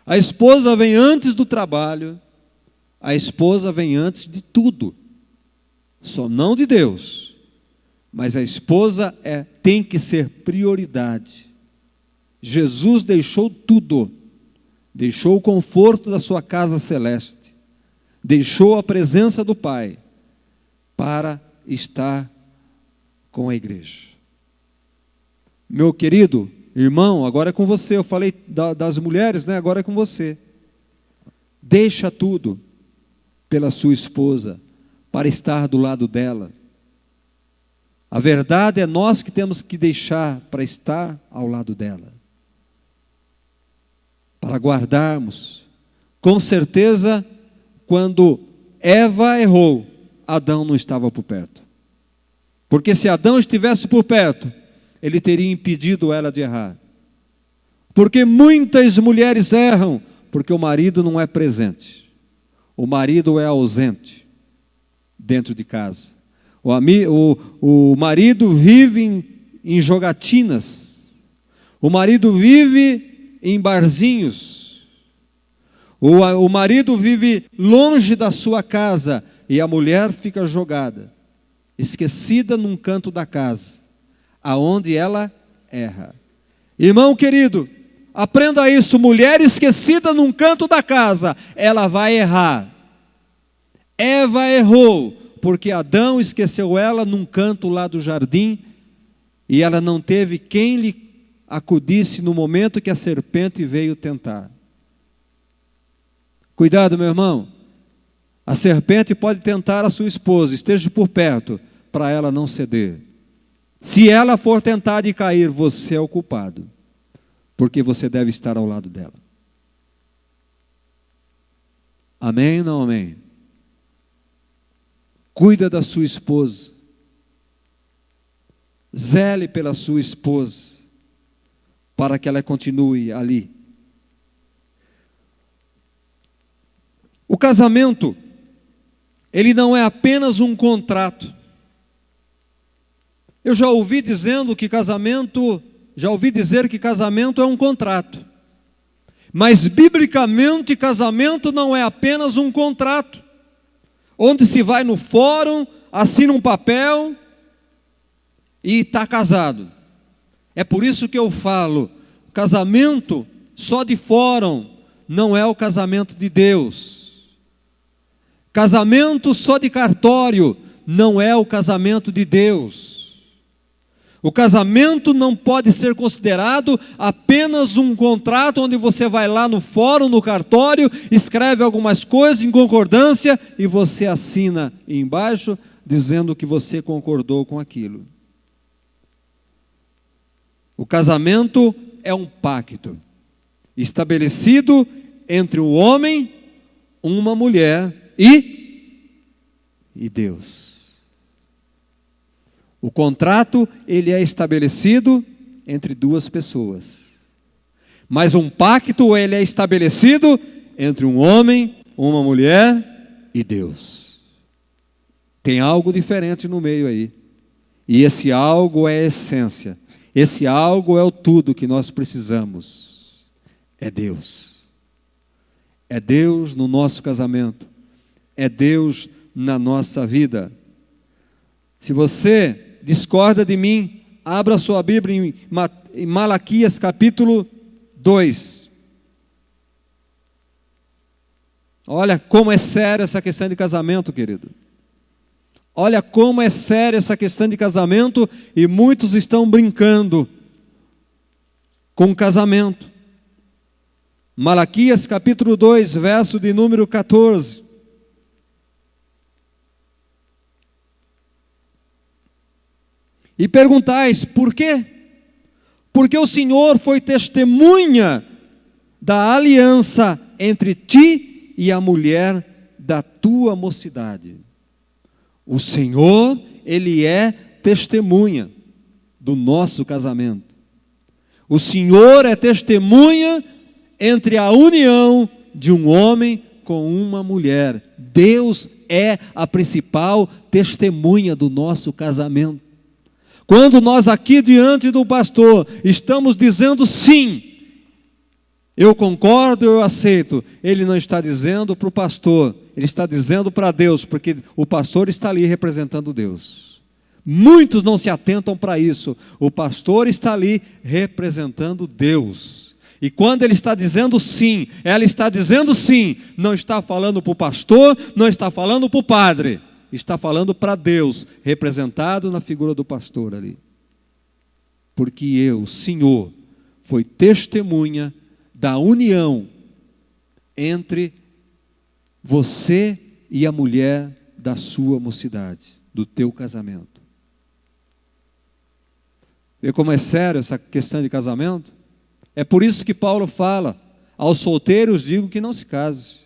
A esposa vem antes do trabalho. A esposa vem antes de tudo. Só não de Deus. Mas a esposa tem que ser prioridade. Jesus deixou tudo. Deixou o conforto da sua casa celeste. Deixou a presença do Pai para estar com a igreja. Meu querido irmão, agora é com você. Eu falei das mulheres, né? Agora é com você. Deixa tudo pela sua esposa para estar do lado dela. A verdade é nós que temos que deixar para estar ao lado dela, para guardarmos. Com certeza, quando Eva errou, Adão não estava por perto. Porque se Adão estivesse por perto, ele teria impedido ela de errar. Porque muitas mulheres erram, porque o marido não é presente. O marido é ausente dentro de casa. O marido vive em jogatinas. O marido vive em barzinhos. O marido vive longe da sua casa e a mulher fica jogada, esquecida num canto da casa, aonde ela erra. Irmão querido, aprenda isso: mulher esquecida num canto da casa, ela vai errar. Eva errou, porque Adão esqueceu ela num canto lá do jardim, e ela não teve quem lhe acudisse no momento que a serpente veio tentar. Cuidado, meu irmão. A serpente pode tentar a sua esposa, esteja por perto, para ela não ceder. Se ela for tentar e cair, você é o culpado, porque você deve estar ao lado dela. Amém ou não amém? Cuida da sua esposa. Zele pela sua esposa, para que ela continue ali. O casamento, ele não é apenas um contrato. Eu já ouvi dizer que casamento é um contrato. Mas biblicamente, casamento não é apenas um contrato, onde se vai no fórum, assina um papel e está casado. É por isso que eu falo, casamento só de fórum não é o casamento de Deus. Casamento só de cartório não é o casamento de Deus. O casamento não pode ser considerado apenas um contrato onde você vai lá no fórum, no cartório, escreve algumas coisas em concordância e você assina embaixo dizendo que você concordou com aquilo. O casamento é um pacto estabelecido entre um homem, uma mulher e Deus. O contrato, ele é estabelecido entre duas pessoas. Mas um pacto, ele é estabelecido entre um homem, uma mulher e Deus. Tem algo diferente no meio aí. E esse algo é a essência. Esse algo é o tudo que nós precisamos. É Deus. É Deus no nosso casamento. É Deus na nossa vida. Se você discorda de mim, abra sua Bíblia em Malaquias capítulo 2. Olha como é séria essa questão de casamento, querido. Olha como é séria essa questão de casamento e muitos estão brincando com o casamento. Malaquias capítulo 2, verso de número 14. E perguntais, por quê? Porque o Senhor foi testemunha da aliança entre ti e a mulher da tua mocidade. O Senhor, Ele é testemunha do nosso casamento. O Senhor é testemunha entre a união de um homem com uma mulher. Deus é a principal testemunha do nosso casamento. Quando nós aqui diante do pastor estamos dizendo sim, eu concordo, eu aceito, ele não está dizendo para o pastor, ele está dizendo para Deus, porque o pastor está ali representando Deus. Muitos não se atentam para isso, o pastor está ali representando Deus. E quando ele está dizendo sim, ela está dizendo sim, não está falando para o pastor, não está falando para o padre, está falando para Deus, representado na figura do pastor ali. Porque eu, Senhor, fui testemunha da união entre você e a mulher da sua mocidade, do teu casamento. Vê como é sério essa questão de casamento? É por isso que Paulo fala, aos solteiros digo que não se case.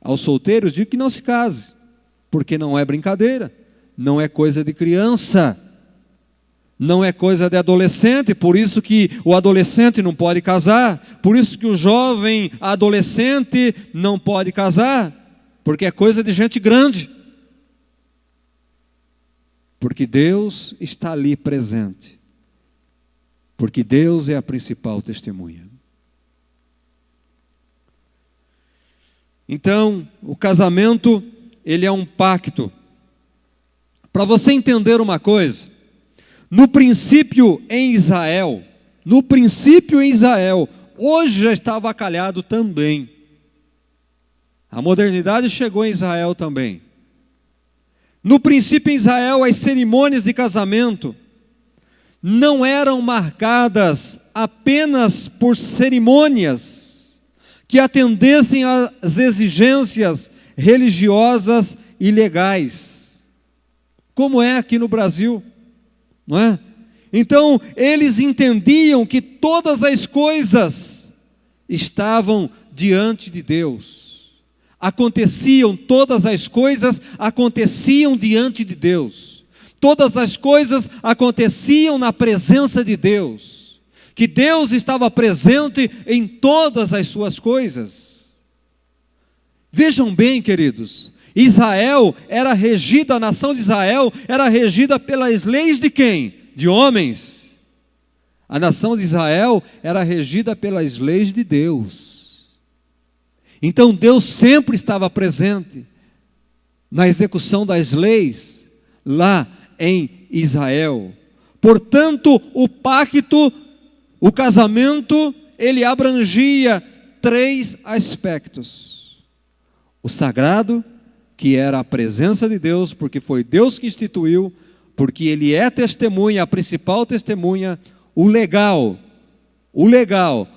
Aos solteiros, digo que não se case, porque não é brincadeira, não é coisa de criança, não é coisa de adolescente, por isso que o adolescente não pode casar, por isso que o jovem adolescente não pode casar, porque é coisa de gente grande. Porque Deus está ali presente, porque Deus é a principal testemunha. Então, o casamento, ele é um pacto. Para você entender uma coisa, no princípio em Israel, hoje já está avacalhado também. A modernidade chegou em Israel também. No princípio em Israel, as cerimônias de casamento não eram marcadas apenas por cerimônias que atendessem às exigências religiosas e legais, como é aqui no Brasil, não é? Então, eles entendiam que todas as coisas estavam diante de Deus. Todas as coisas aconteciam diante de Deus. Todas as coisas aconteciam na presença de Deus. Que Deus estava presente em todas as suas coisas. Vejam bem, queridos, a nação de Israel era regida pelas leis de quem? De homens. A nação de Israel era regida pelas leis de Deus. Então Deus sempre estava presente na execução das leis lá em Israel. Portanto, o pacto, o casamento, ele abrangia 3 aspectos. O sagrado, que era a presença de Deus, porque foi Deus que instituiu, porque Ele é testemunha, a principal testemunha. O legal,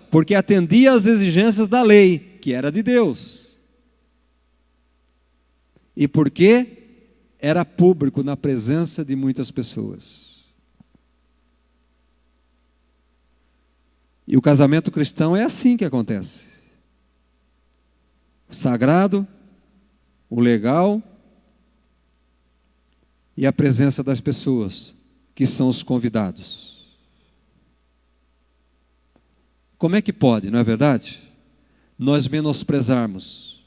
porque atendia às exigências da lei, que era de Deus. E porque era público na presença de muitas pessoas. E o casamento cristão é assim que acontece. O sagrado, o legal e a presença das pessoas, que são os convidados. Como é que pode, não é verdade? Nós menosprezarmos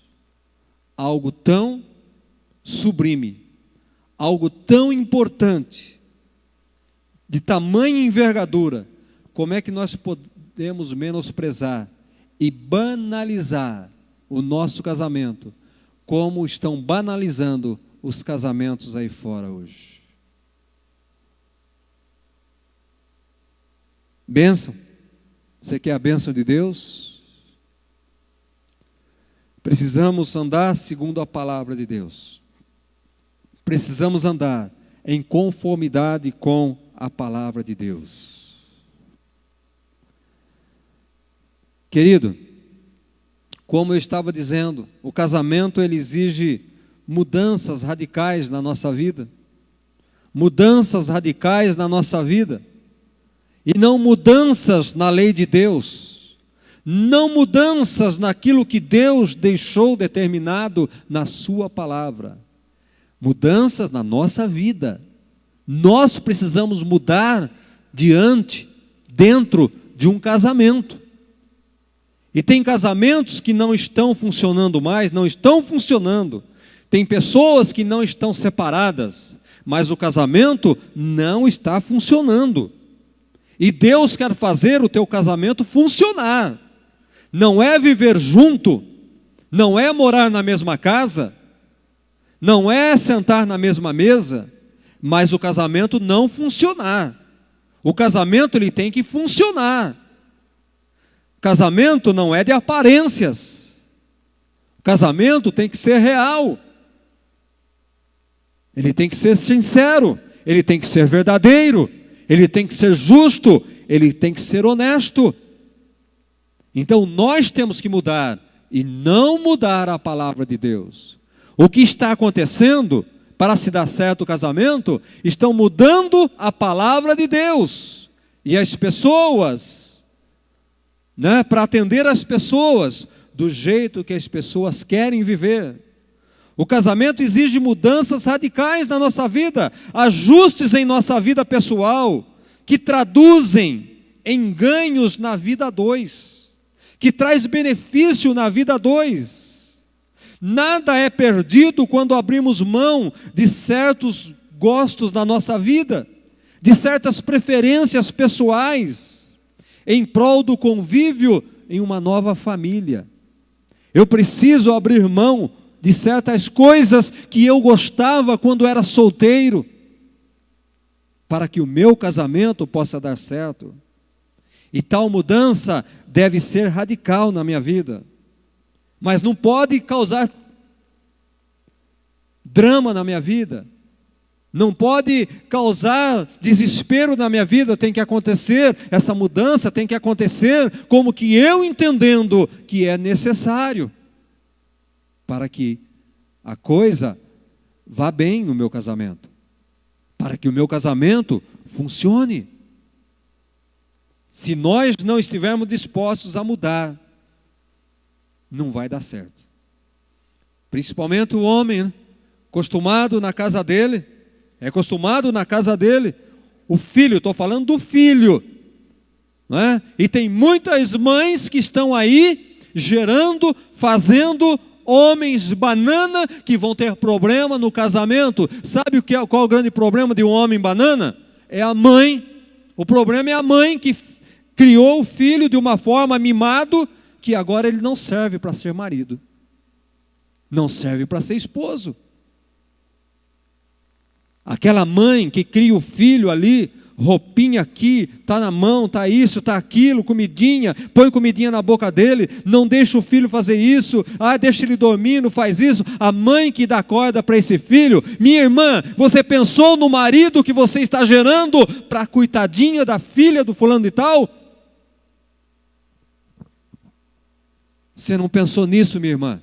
algo tão sublime, algo tão importante, de tamanha envergadura. Como é que nós podemos menosprezar e banalizar o nosso casamento, como estão banalizando os casamentos aí fora hoje? Bênção? Você quer a bênção de Deus? Precisamos andar segundo a palavra de Deus. Precisamos andar em conformidade com a palavra de Deus. Querido, como eu estava dizendo, o casamento ele exige mudanças radicais na nossa vida. Mudanças radicais na nossa vida. E não mudanças na lei de Deus. Não mudanças naquilo que Deus deixou determinado na sua palavra. Mudanças na nossa vida. Nós precisamos mudar dentro de um casamento. E tem casamentos que não estão funcionando mais, não estão funcionando. Tem pessoas que não estão separadas, mas o casamento não está funcionando. E Deus quer fazer o teu casamento funcionar. Não é viver junto, não é morar na mesma casa, não é sentar na mesma mesa, mas o casamento não funcionar. O casamento ele tem que funcionar. Casamento não é de aparências. Casamento tem que ser real. Ele tem que ser sincero, ele tem que ser verdadeiro, ele tem que ser justo, ele tem que ser honesto. Então nós temos que mudar e não mudar a palavra de Deus. O que está acontecendo para se dar certo o casamento, estão mudando a palavra de Deus. E as pessoas, para atender as pessoas, do jeito que as pessoas querem viver. O casamento exige mudanças radicais na nossa vida, ajustes em nossa vida pessoal, que traduzem em ganhos na vida a dois, que traz benefício na vida a dois. Nada é perdido quando abrimos mão de certos gostos na nossa vida, de certas preferências pessoais, em prol do convívio em uma nova família. Eu preciso abrir mão de certas coisas que eu gostava quando era solteiro, para que o meu casamento possa dar certo. E tal mudança deve ser radical na minha vida, mas não pode causar drama na minha vida, não pode causar desespero na minha vida. Tem que acontecer, essa mudança tem que acontecer como que eu entendendo que é necessário, para que a coisa vá bem no meu casamento, para que o meu casamento funcione. Se nós não estivermos dispostos a mudar, não vai dar certo. Principalmente o homem, né? Acostumado na casa dele, o filho, estou falando do filho, não é? E tem muitas mães que estão aí gerando, fazendo homens banana que vão ter problema no casamento. Sabe qual é o grande problema de um homem banana? É a mãe. O problema é a mãe que criou o filho de uma forma mimado, que agora ele não serve para ser marido, não serve para ser esposo. Aquela mãe que cria o filho ali, roupinha aqui, está na mão, está isso, está aquilo, comidinha, põe comidinha na boca dele, não deixa o filho fazer isso, deixa ele dormir, não faz isso. A mãe que dá corda para esse filho. Minha irmã, você pensou no marido que você está gerando para a coitadinha da filha do fulano de tal? Você não pensou nisso, minha irmã?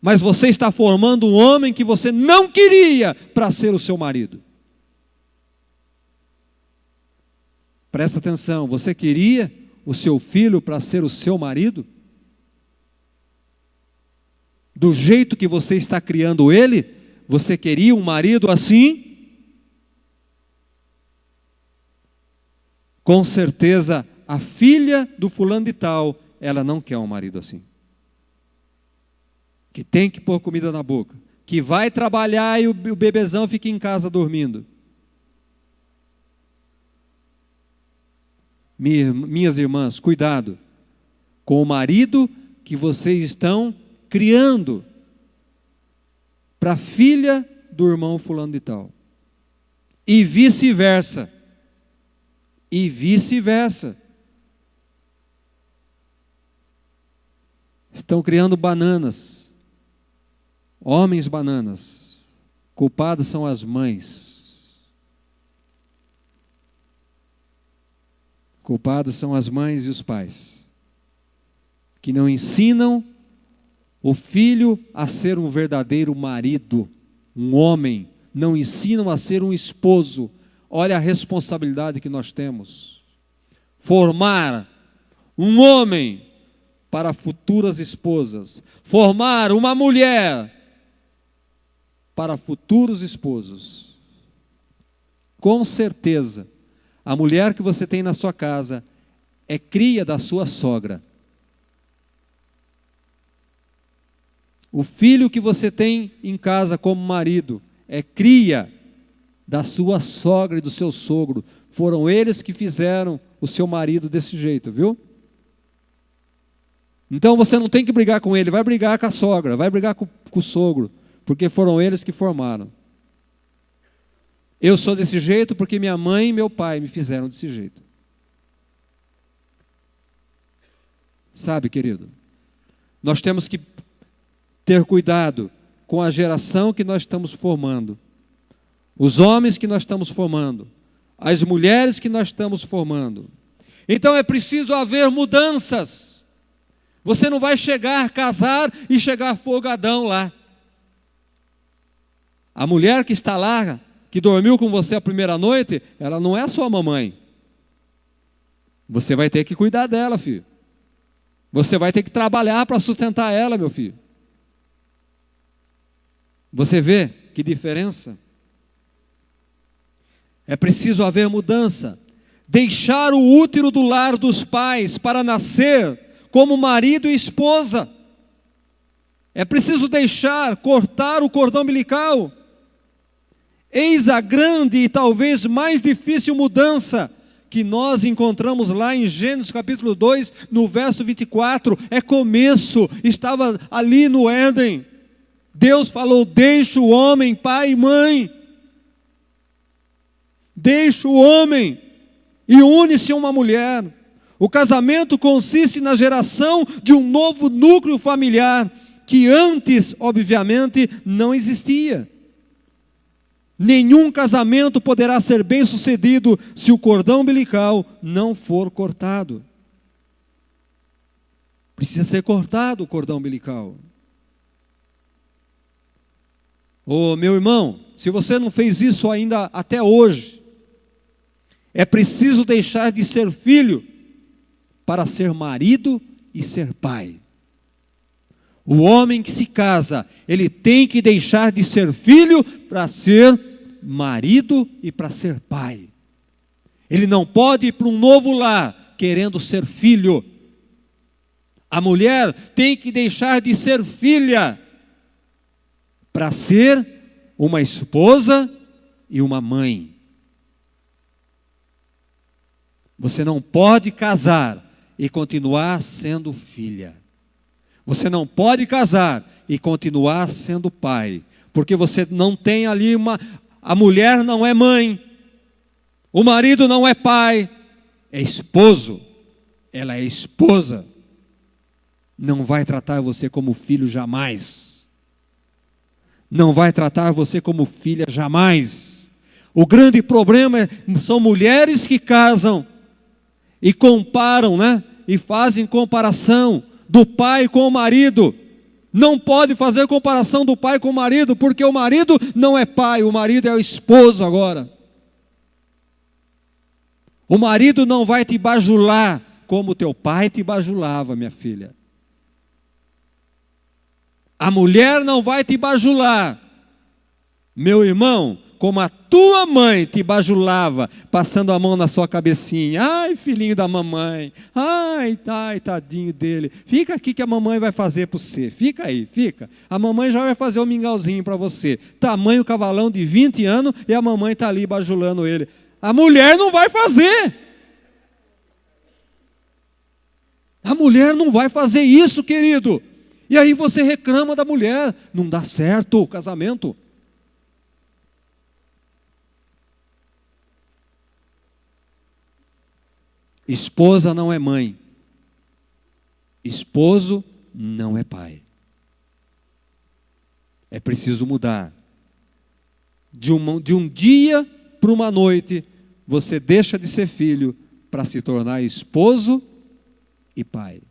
Mas você está formando um homem que você não queria para ser o seu marido. Presta atenção, você queria o seu filho para ser o seu marido? Do jeito que você está criando ele, você queria um marido assim? Com certeza, a filha do fulano de tal, ela não quer um marido assim. Que tem que pôr comida na boca, que vai trabalhar e o bebezão fica em casa dormindo. Minhas irmãs, cuidado com o marido que vocês estão criando para a filha do irmão fulano de tal. E vice-versa. E vice-versa. Estão criando bananas. Homens bananas. Culpados são as mães. Culpados são as mães e os pais, que não ensinam o filho a ser um verdadeiro marido, um homem, não ensinam a ser um esposo. Olha a responsabilidade que nós temos. Formar um homem para futuras esposas, formar uma mulher para futuros esposos. Com certeza, a mulher que você tem na sua casa é cria da sua sogra. O filho que você tem em casa como marido é cria da sua sogra e do seu sogro. Foram eles que fizeram o seu marido desse jeito, viu? Então você não tem que brigar com ele, vai brigar com a sogra, vai brigar com o sogro, porque foram eles que formaram. Eu sou desse jeito porque minha mãe e meu pai me fizeram desse jeito. Sabe, querido, nós temos que ter cuidado com a geração que nós estamos formando, os homens que nós estamos formando, as mulheres que nós estamos formando. Então é preciso haver mudanças. Você não vai chegar, casar e chegar folgadão lá. A mulher que está lá, que dormiu com você a primeira noite, ela não é a sua mamãe. Você vai ter que cuidar dela, filho. Você vai ter que trabalhar para sustentar ela, meu filho. Você vê que diferença? É preciso haver mudança. Deixar o útero do lar dos pais para nascer como marido e esposa. É preciso cortar o cordão umbilical. Eis a grande e talvez mais difícil mudança que nós encontramos lá em Gênesis capítulo 2, no verso 24. É começo, estava ali no Éden. Deus falou: deixa o homem, pai e mãe. Deixa o homem e une-se a uma mulher. O casamento consiste na geração de um novo núcleo familiar que antes, obviamente, não existia. Nenhum casamento poderá ser bem-sucedido se o cordão umbilical não for cortado. Precisa ser cortado o cordão umbilical. Ô, meu irmão, se você não fez isso ainda até hoje, é preciso deixar de ser filho para ser marido e ser pai. O homem que se casa, ele tem que deixar de ser filho para ser marido e para ser pai. Ele não pode ir para um novo lar querendo ser filho. A mulher tem que deixar de ser filha para ser uma esposa e uma mãe. Você não pode casar e continuar sendo filha. Você não pode casar e continuar sendo pai, porque você não tem ali a mulher não é mãe, o marido não é pai, é esposo, ela é esposa. Não vai tratar você como filho jamais. Não vai tratar você como filha jamais. O grande problema são mulheres que casam e comparam, e fazem comparação do pai com o marido. Não pode fazer comparação do pai com o marido, porque o marido não é pai, o marido é o esposo agora. O marido não vai te bajular como teu pai te bajulava, minha filha. A mulher não vai te bajular, meu irmão, como a tua mãe te bajulava, passando a mão na sua cabecinha. Ai, filhinho da mamãe. Ai, tadinho dele. Fica aqui que a mamãe vai fazer para você. Fica aí, fica. A mamãe já vai fazer um mingauzinho para você. Tamanho cavalão de 20 anos e a mamãe está ali bajulando ele. A mulher não vai fazer. A mulher não vai fazer isso, querido. E aí você reclama da mulher. Não dá certo o casamento. Esposa não é mãe. Esposo não é pai. É preciso mudar. De um dia para uma noite, você deixa de ser filho para se tornar esposo e pai.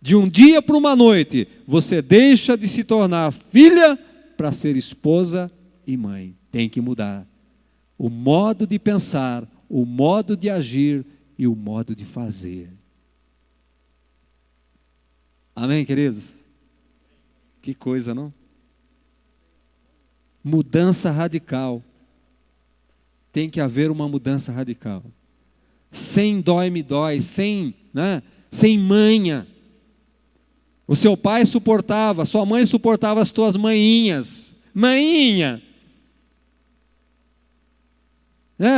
De um dia para uma noite, você deixa de se tornar filha para ser esposa e mãe. Tem que mudar. O modo de pensar, o modo de agir e o modo de fazer. Amém, queridos? Que coisa, não? Mudança radical. Tem que haver uma mudança radical. Sem dói-me-dói, sem manha. O seu pai suportava, sua mãe suportava as tuas manhinhas. Manhinha.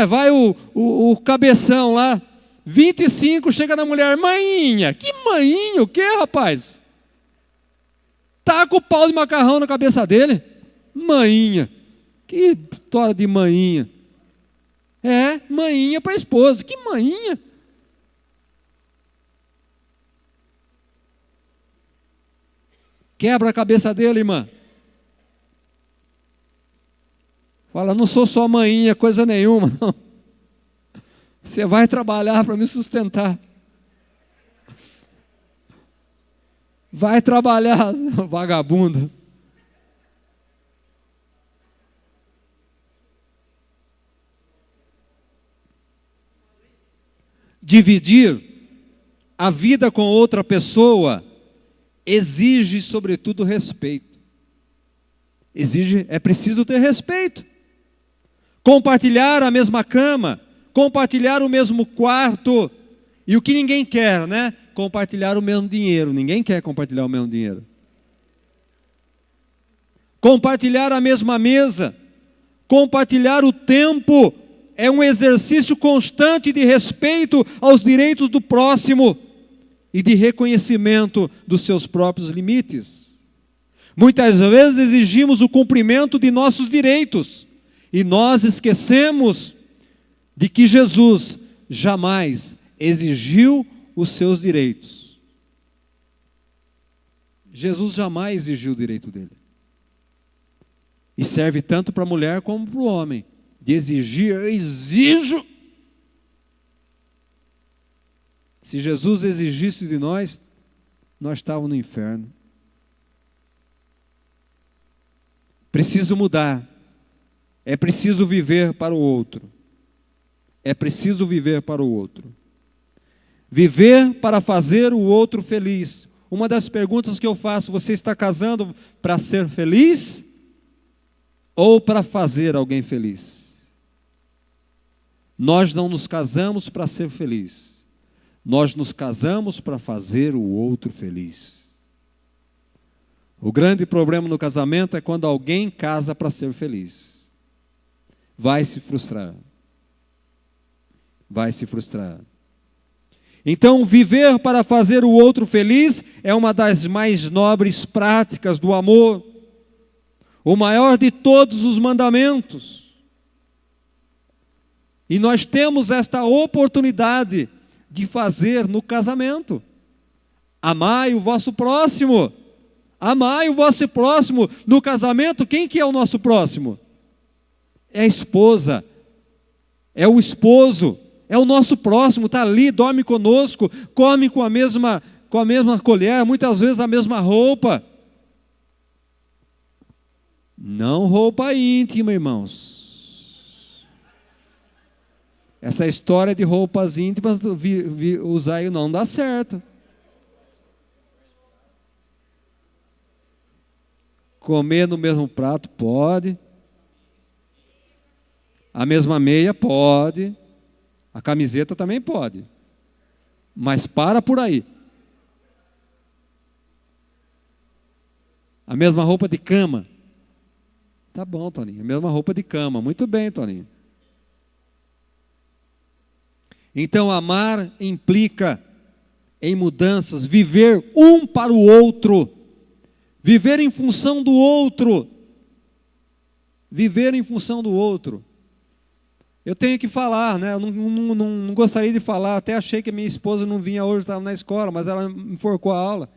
Vai o cabeção lá, 25, chega na mulher, manhinha. Que manhinha? O que, rapaz? Taca o pau de macarrão na cabeça dele. Manhinha. Que história de manhinha. Manhinha para a esposa. Que manhinha? Quebra a cabeça dele, irmã. Fala, não sou só manhinha, coisa nenhuma, não. Você vai trabalhar para me sustentar. Vai trabalhar, vagabundo. Dividir a vida com outra pessoa exige, sobretudo, respeito. É preciso ter respeito. Compartilhar a mesma cama, compartilhar o mesmo quarto, e o que ninguém quer, né? Compartilhar o mesmo dinheiro. Ninguém quer compartilhar o mesmo dinheiro. Compartilhar a mesma mesa, compartilhar o tempo, é um exercício constante de respeito aos direitos do próximo e de reconhecimento dos seus próprios limites. Muitas vezes exigimos o cumprimento de nossos direitos e nós esquecemos de que Jesus jamais exigiu os seus direitos. Jesus jamais exigiu o direito dele. E serve tanto para a mulher como para o homem. De exigir, eu exijo. Se Jesus exigisse de nós, nós estávamos no inferno. Preciso mudar. É preciso viver para o outro. É preciso viver para o outro. Viver para fazer o outro feliz. Uma das perguntas que eu faço: você está casando para ser feliz ou para fazer alguém feliz? Nós não nos casamos para ser feliz. Nós nos casamos para fazer o outro feliz. O grande problema no casamento é quando alguém casa para ser feliz. Vai se frustrar. Vai se frustrar. Então, viver para fazer o outro feliz é uma das mais nobres práticas do amor. O maior de todos os mandamentos. E nós temos esta oportunidade de fazer no casamento. Amai o vosso próximo. Amai o vosso próximo. No casamento, quem que é o nosso próximo? É a esposa. É o esposo. É o nosso próximo, está ali, dorme conosco, come com a mesma colher, muitas vezes a mesma roupa. Não roupa íntima, irmãos. Essa história de roupas íntimas, usar aí não dá certo. Comer no mesmo prato, pode. A mesma meia, pode. A camiseta também pode. Mas para por aí. A mesma roupa de cama. Tá bom, Toninho. A mesma roupa de cama. Muito bem, Toninho. Então, amar implica em mudanças. Viver um para o outro. Viver em função do outro. Viver em função do outro. Eu tenho que falar, né? Eu não gostaria de falar, até achei que a minha esposa não vinha hoje, estava na escola, mas ela enforcou a aula.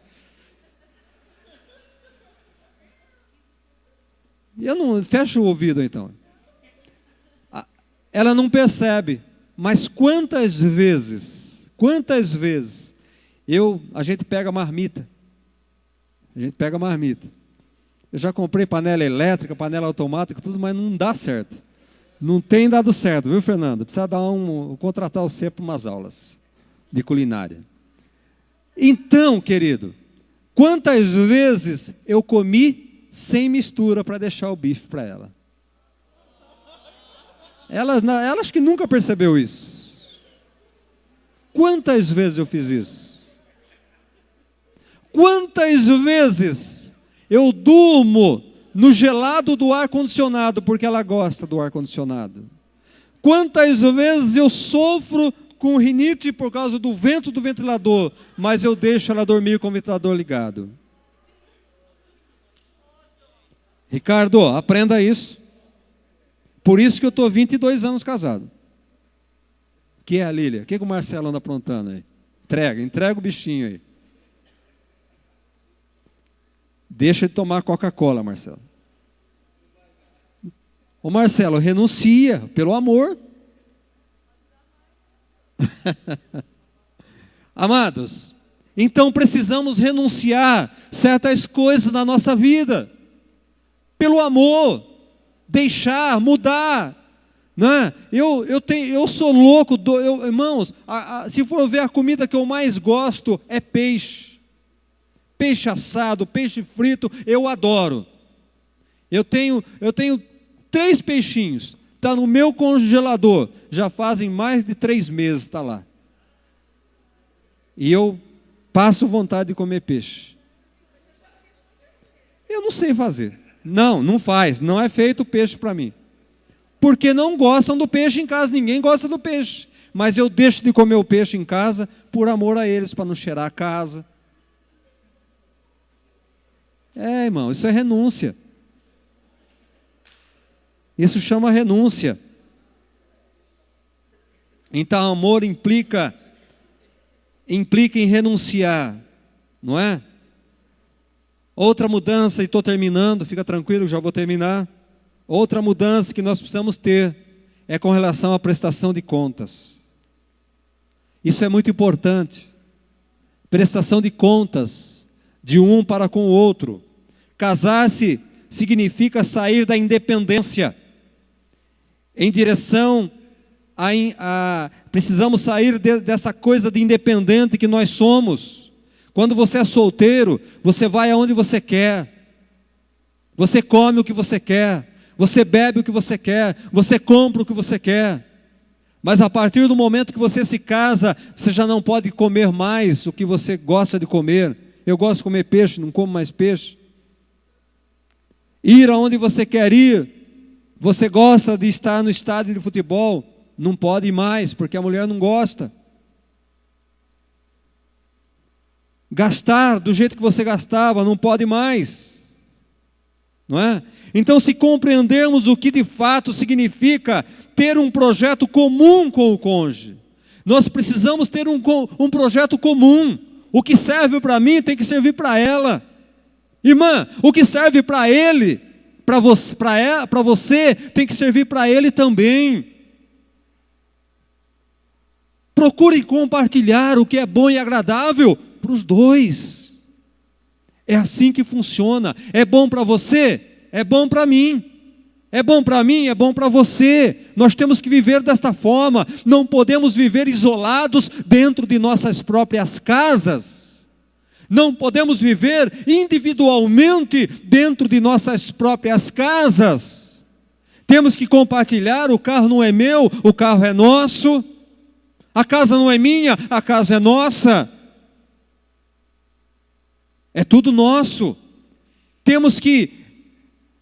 E eu não fecho o ouvido então. Ela não percebe, mas quantas vezes a gente pega marmita. Eu já comprei panela elétrica, panela automática, tudo, mas não dá certo. Não tem dado certo, viu, Fernando? Precisa contratar você para umas aulas de culinária. Então, querido, quantas vezes eu comi sem mistura para deixar o bife para ela? Elas que nunca percebeu isso. Quantas vezes eu fiz isso? Quantas vezes eu durmo no gelado do ar-condicionado, porque ela gosta do ar-condicionado? Quantas vezes eu sofro com rinite por causa do vento do ventilador, mas eu deixo ela dormir com o ventilador ligado? Ricardo, aprenda isso. Por isso que eu estou 22 anos casado. Que é a Lília? O que o Marcelo anda aprontando aí? Entrega o bichinho aí. Deixa de tomar Coca-Cola, Marcelo. Ô Marcelo, renuncia, pelo amor. Amados, então precisamos renunciar certas coisas na nossa vida. Pelo amor, deixar, mudar. Não é? Eu sou louco, irmãos, se for ver a comida que eu mais gosto é peixe. Peixe assado, peixe frito, eu adoro. Eu tenho 3 peixinhos, está no meu congelador, já fazem mais de 3 meses, está lá. E eu passo vontade de comer peixe. Eu não sei fazer. Não faz, não é feito peixe para mim. Porque não gostam do peixe em casa, ninguém gosta do peixe. Mas eu deixo de comer o peixe em casa por amor a eles, para não cheirar a casa. Irmão, isso é renúncia. Isso chama renúncia. Então, amor implica em renunciar, não é? Outra mudança, e estou terminando, fica tranquilo, já vou terminar. Outra mudança que nós precisamos ter é com relação à prestação de contas. Isso é muito importante. Prestação de contas de um para com o outro. Casar-se significa sair da independência em direção precisamos sair dessa coisa de independente que nós somos. Quando você é solteiro, você vai aonde você quer. Você come o que você quer. Você bebe o que você quer. Você compra o que você quer. Mas a partir do momento que você se casa, você já não pode comer mais o que você gosta de comer. Eu gosto de comer peixe, não como mais peixe. Ir aonde você quer ir. Você gosta de estar no estádio de futebol, não pode ir mais, porque a mulher não gosta. Gastar do jeito que você gastava, não pode mais. Não é? Então, se compreendermos o que de fato significa ter um projeto comum com o cônjuge, nós precisamos ter um projeto comum. O que serve para mim tem que servir para ela. Irmã, o que serve para ele, para você, tem que servir para ele também. Procure compartilhar o que é bom e agradável para os dois. É assim que funciona. É bom para você? É bom para mim. É bom para mim? É bom para você. Nós temos que viver desta forma. Não podemos viver isolados dentro de nossas próprias casas. Não podemos viver individualmente dentro de nossas próprias casas. Temos que compartilhar. O carro não é meu, o carro é nosso. A casa não é minha, a casa é nossa. É tudo nosso. Temos que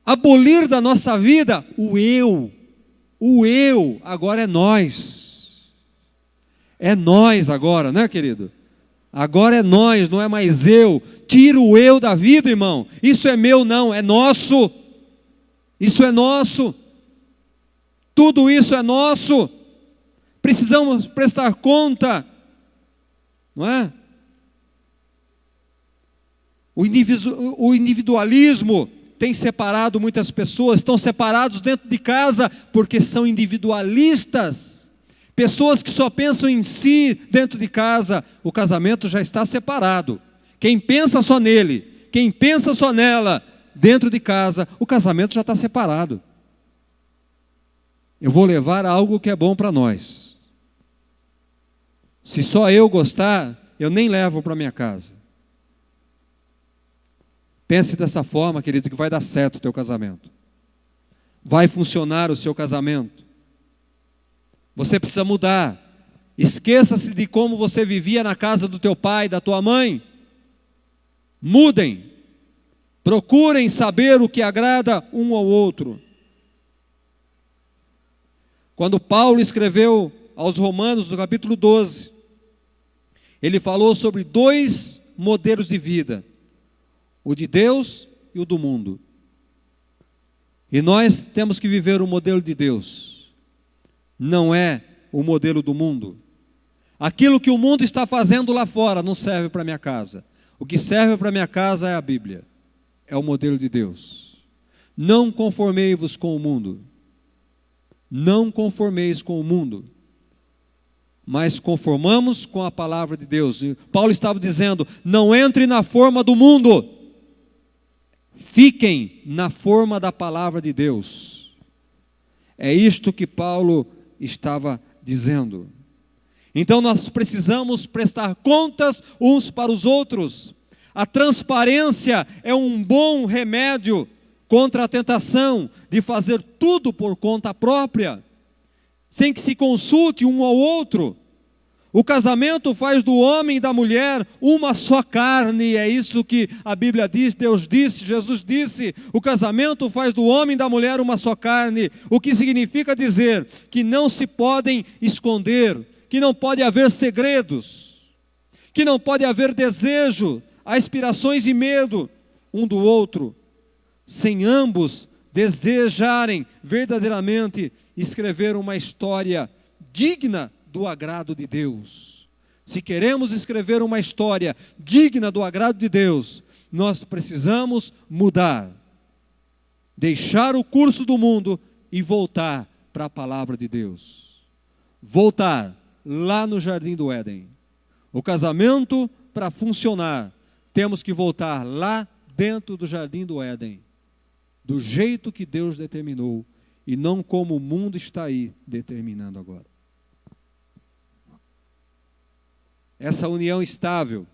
abolir da nossa vida o eu. O eu agora é nós. É nós agora, né, querido? Agora é nós, não é mais eu. Tira o eu da vida, irmão. Isso é meu, não, é nosso. Isso é nosso. Tudo isso é nosso. Precisamos prestar conta, não é? O individualismo tem separado muitas pessoas, estão separados dentro de casa porque são individualistas. Pessoas que só pensam em si dentro de casa, o casamento já está separado. Quem pensa só nele, quem pensa só nela dentro de casa, o casamento já está separado. Eu vou levar algo que é bom para nós. Se só eu gostar, eu nem levo para minha casa. Pense dessa forma, querido, que vai dar certo o teu casamento. Vai funcionar o seu casamento. Você precisa mudar. Esqueça-se de como você vivia na casa do teu pai, da tua mãe. Mudem. Procurem saber o que agrada um ao outro. Quando Paulo escreveu aos Romanos, no capítulo 12, ele falou sobre 2 modelos de vida. O de Deus e o do mundo. E nós temos que viver o modelo de Deus. Não é o modelo do mundo. Aquilo que o mundo está fazendo lá fora não serve para minha casa. O que serve para minha casa é a Bíblia. É o modelo de Deus. Não conformei-vos com o mundo. Não conformeis com o mundo, mas conformamos com a palavra de Deus. E Paulo estava dizendo, não entre na forma do mundo, fiquem na forma da palavra de Deus. É isto que Paulo estava dizendo. Então nós precisamos prestar contas uns para os outros. A transparência é um bom remédio contra a tentação de fazer tudo por conta própria, sem que se consulte um ao outro. O casamento faz do homem e da mulher uma só carne, é isso que a Bíblia diz, Deus disse, Jesus disse. O casamento faz do homem e da mulher uma só carne, o que significa dizer que não se podem esconder, que não pode haver segredos, que não pode haver desejo, aspirações e medo um do outro, sem ambos desejarem verdadeiramente escrever uma história digna do agrado de Deus. Se queremos escrever uma história digna do agrado de Deus, nós precisamos mudar, deixar o curso do mundo e voltar para a palavra de Deus. Voltar lá no Jardim do Éden. O casamento, para funcionar, temos que voltar lá dentro do Jardim do Éden, do jeito que Deus determinou, e não como o mundo está aí determinando agora. Essa união estável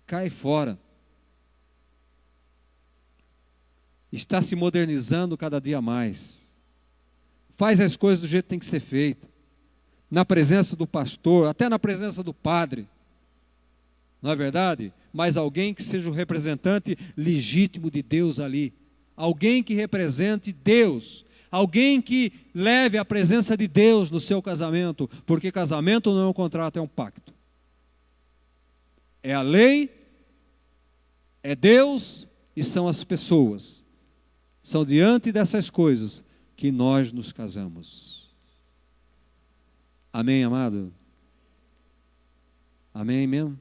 cai fora. Está se modernizando cada dia mais. Faz as coisas do jeito que tem que ser feito. Na presença do pastor, até na presença do padre. Não é verdade? Mas alguém que seja o representante legítimo de Deus ali. Alguém que represente Deus. Alguém que leve a presença de Deus no seu casamento, porque casamento não é um contrato, é um pacto. É a lei, é Deus e são as pessoas. São diante dessas coisas que nós nos casamos. Amém, amado? Amém mesmo?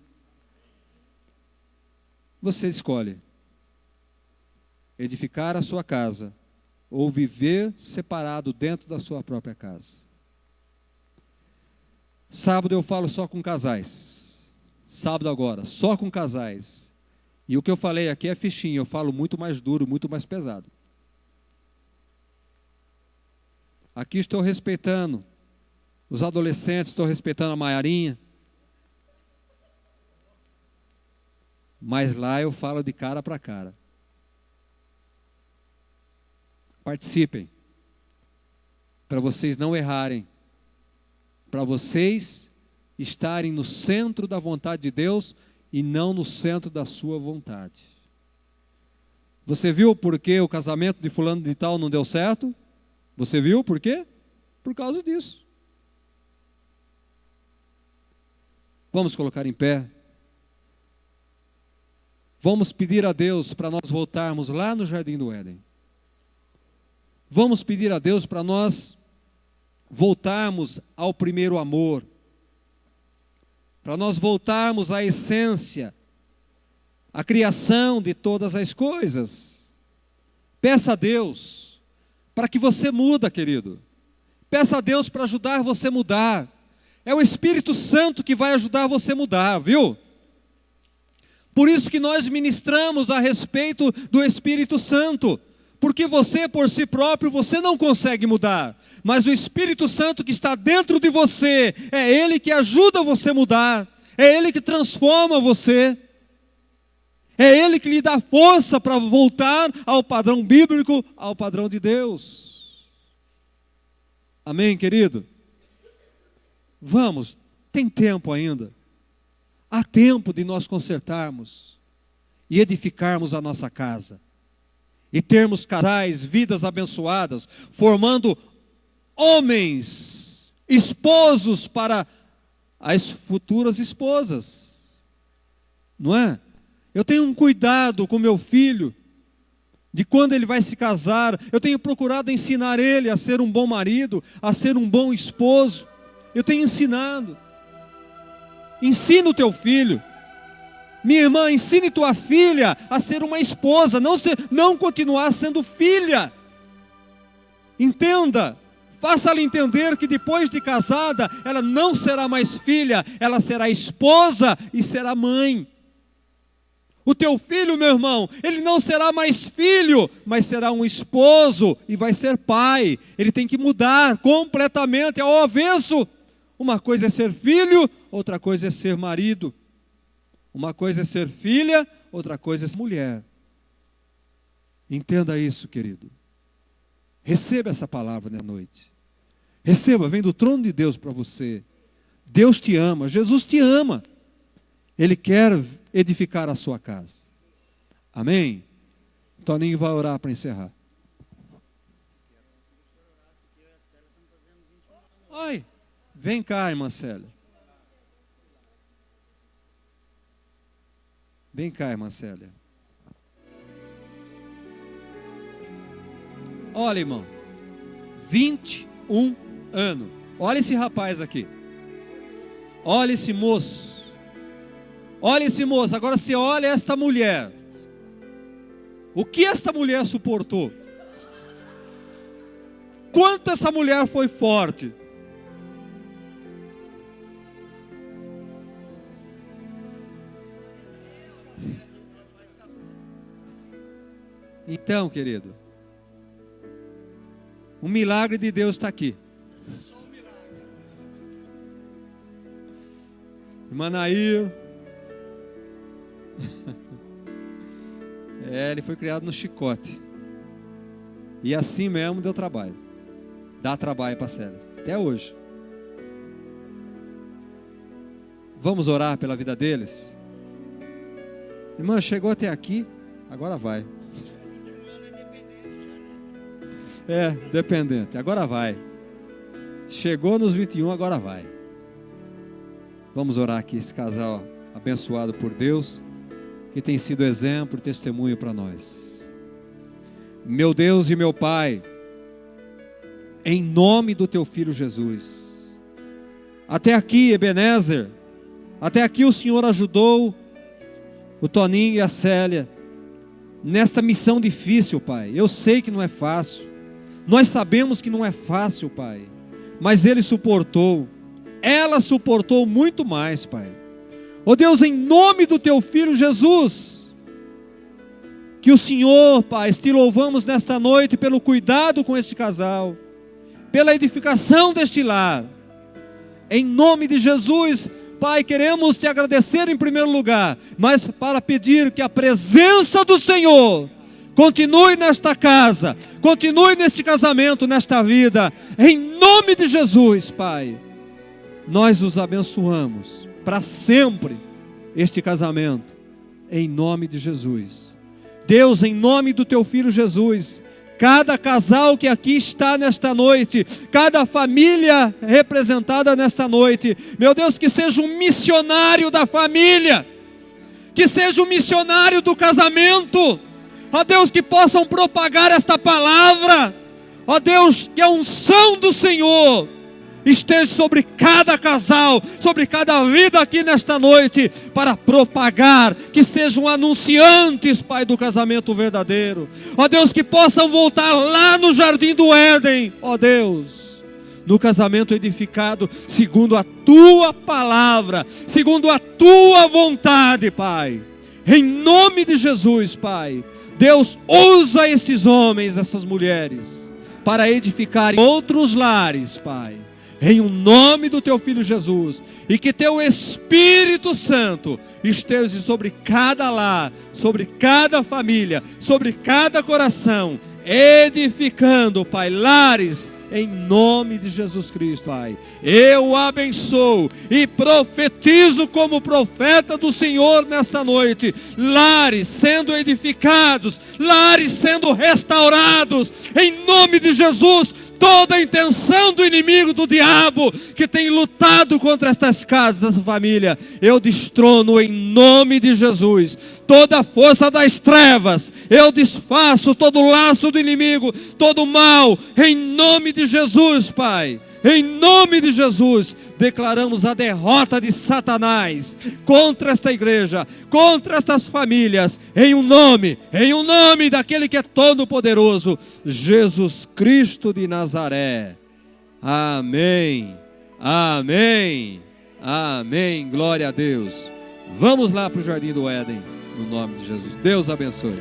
Você escolhe edificar a sua casa ou viver separado dentro da sua própria casa. Sábado eu falo só com casais. Sábado agora, só com casais. E o que eu falei aqui é fichinha, eu falo muito mais duro, muito mais pesado. Aqui estou respeitando os adolescentes, estou respeitando a Maiarinha. Mas lá eu falo de cara para cara. Participem, para vocês não errarem, para vocês estarem no centro da vontade de Deus e não no centro da sua vontade. Você viu por que o casamento de fulano de tal não deu certo? Você viu por quê? Por causa disso. Vamos colocar em pé. Vamos pedir a Deus para nós voltarmos lá no Jardim do Éden. Vamos pedir a Deus para nós voltarmos ao primeiro amor, para nós voltarmos à essência, à criação de todas as coisas. Peça a Deus para que você muda, querido. Peça a Deus para ajudar você a mudar. É o Espírito Santo que vai ajudar você a mudar, viu? Por isso que nós ministramos a respeito do Espírito Santo. Porque você, por si próprio, você não consegue mudar. Mas o Espírito Santo que está dentro de você, é Ele que ajuda você a mudar. É Ele que transforma você. É Ele que lhe dá força para voltar ao padrão bíblico, ao padrão de Deus. Amém, querido? Vamos, tem tempo ainda. Há tempo de nós consertarmos e edificarmos a nossa casa. E termos casais, vidas abençoadas, formando homens, esposos para as futuras esposas. Não é? Eu tenho um cuidado com meu filho, de quando ele vai se casar. Eu tenho procurado ensinar ele a ser um bom marido, a ser um bom esposo. Eu tenho ensinado. Ensina o teu filho. Minha irmã, ensine tua filha a ser uma esposa, não continuar sendo filha. Entenda, faça-lhe entender que depois de casada, ela não será mais filha, ela será esposa e será mãe. O teu filho, meu irmão, ele não será mais filho, mas será um esposo e vai ser pai. Ele tem que mudar completamente ao avesso. Uma coisa é ser filho, outra coisa é ser marido. Uma coisa é ser filha, outra coisa é ser mulher. Entenda isso, querido. Receba essa palavra na noite. Receba, vem do trono de Deus para você. Deus te ama, Jesus te ama. Ele quer edificar a sua casa. Amém? Toninho vai orar para encerrar. Ai, vem cá, irmã Célia. Vem cá, irmã Célia. Olha, irmão, 21 anos. Olha esse rapaz aqui. Olha esse moço. Olha esse moço. Agora você olha esta mulher. O que esta mulher suportou? Quanto essa mulher foi forte? Então, querido, o milagre de Deus está aqui. Irmã Nair. Ele foi criado no chicote. E assim mesmo deu trabalho. Dá trabalho para a Célia. Até hoje. Vamos orar pela vida deles? Irmã, chegou até aqui, agora vai. Dependente, agora vai. Chegou nos 21, agora vai. Vamos orar aqui, esse casal abençoado por Deus, que tem sido exemplo e testemunho para nós. Meu Deus e meu Pai, em nome do teu Filho Jesus, até aqui, Ebenezer, até aqui o Senhor ajudou o Toninho e a Célia, nesta missão difícil, Pai. Eu sei que não é fácil, nós sabemos que não é fácil, Pai, mas Ele suportou, ela suportou muito mais, Pai. Ó Deus, em nome do teu Filho Jesus, que o Senhor, Pai, te louvamos nesta noite pelo cuidado com este casal, pela edificação deste lar. Em nome de Jesus, Pai, queremos te agradecer em primeiro lugar, mas para pedir que a presença do Senhor continue nesta casa, continue neste casamento, nesta vida. Em nome de Jesus, Pai, nós os abençoamos para sempre este casamento, em nome de Jesus. Deus, em nome do teu Filho Jesus, cada casal que aqui está nesta noite, cada família representada nesta noite, meu Deus, que seja um missionário da família, que seja um missionário do casamento, ó Deus, que possam propagar esta palavra, ó Deus, que a unção do Senhor esteja sobre cada casal, sobre cada vida aqui nesta noite, para propagar, que sejam anunciantes, Pai, do casamento verdadeiro. Ó Deus, que possam voltar lá no jardim do Éden, ó Deus, no casamento edificado, segundo a Tua palavra, segundo a Tua vontade, Pai. Em nome de Jesus, Pai, Deus, usa esses homens, essas mulheres, para edificar outros lares, Pai, em o nome do teu Filho Jesus, e que teu Espírito Santo esteja sobre cada lar, sobre cada família, sobre cada coração, edificando, Pai, lares, em nome de Jesus Cristo, Pai. Eu abençoo e profetizo como profeta do Senhor nesta noite, lares sendo edificados, lares sendo restaurados, em nome de Jesus. Toda a intenção do inimigo, do diabo, que tem lutado contra estas casas, essa família, eu destrono em nome de Jesus. Toda a força das trevas, eu desfaço todo o laço do inimigo, todo o mal, em nome de Jesus, Pai. Em nome de Jesus, declaramos a derrota de Satanás contra esta igreja, contra estas famílias, em um nome daquele que é todo poderoso, Jesus Cristo de Nazaré. Amém, amém, amém, glória a Deus. Vamos lá para o jardim do Éden. no nome de Jesus. Deus abençoe.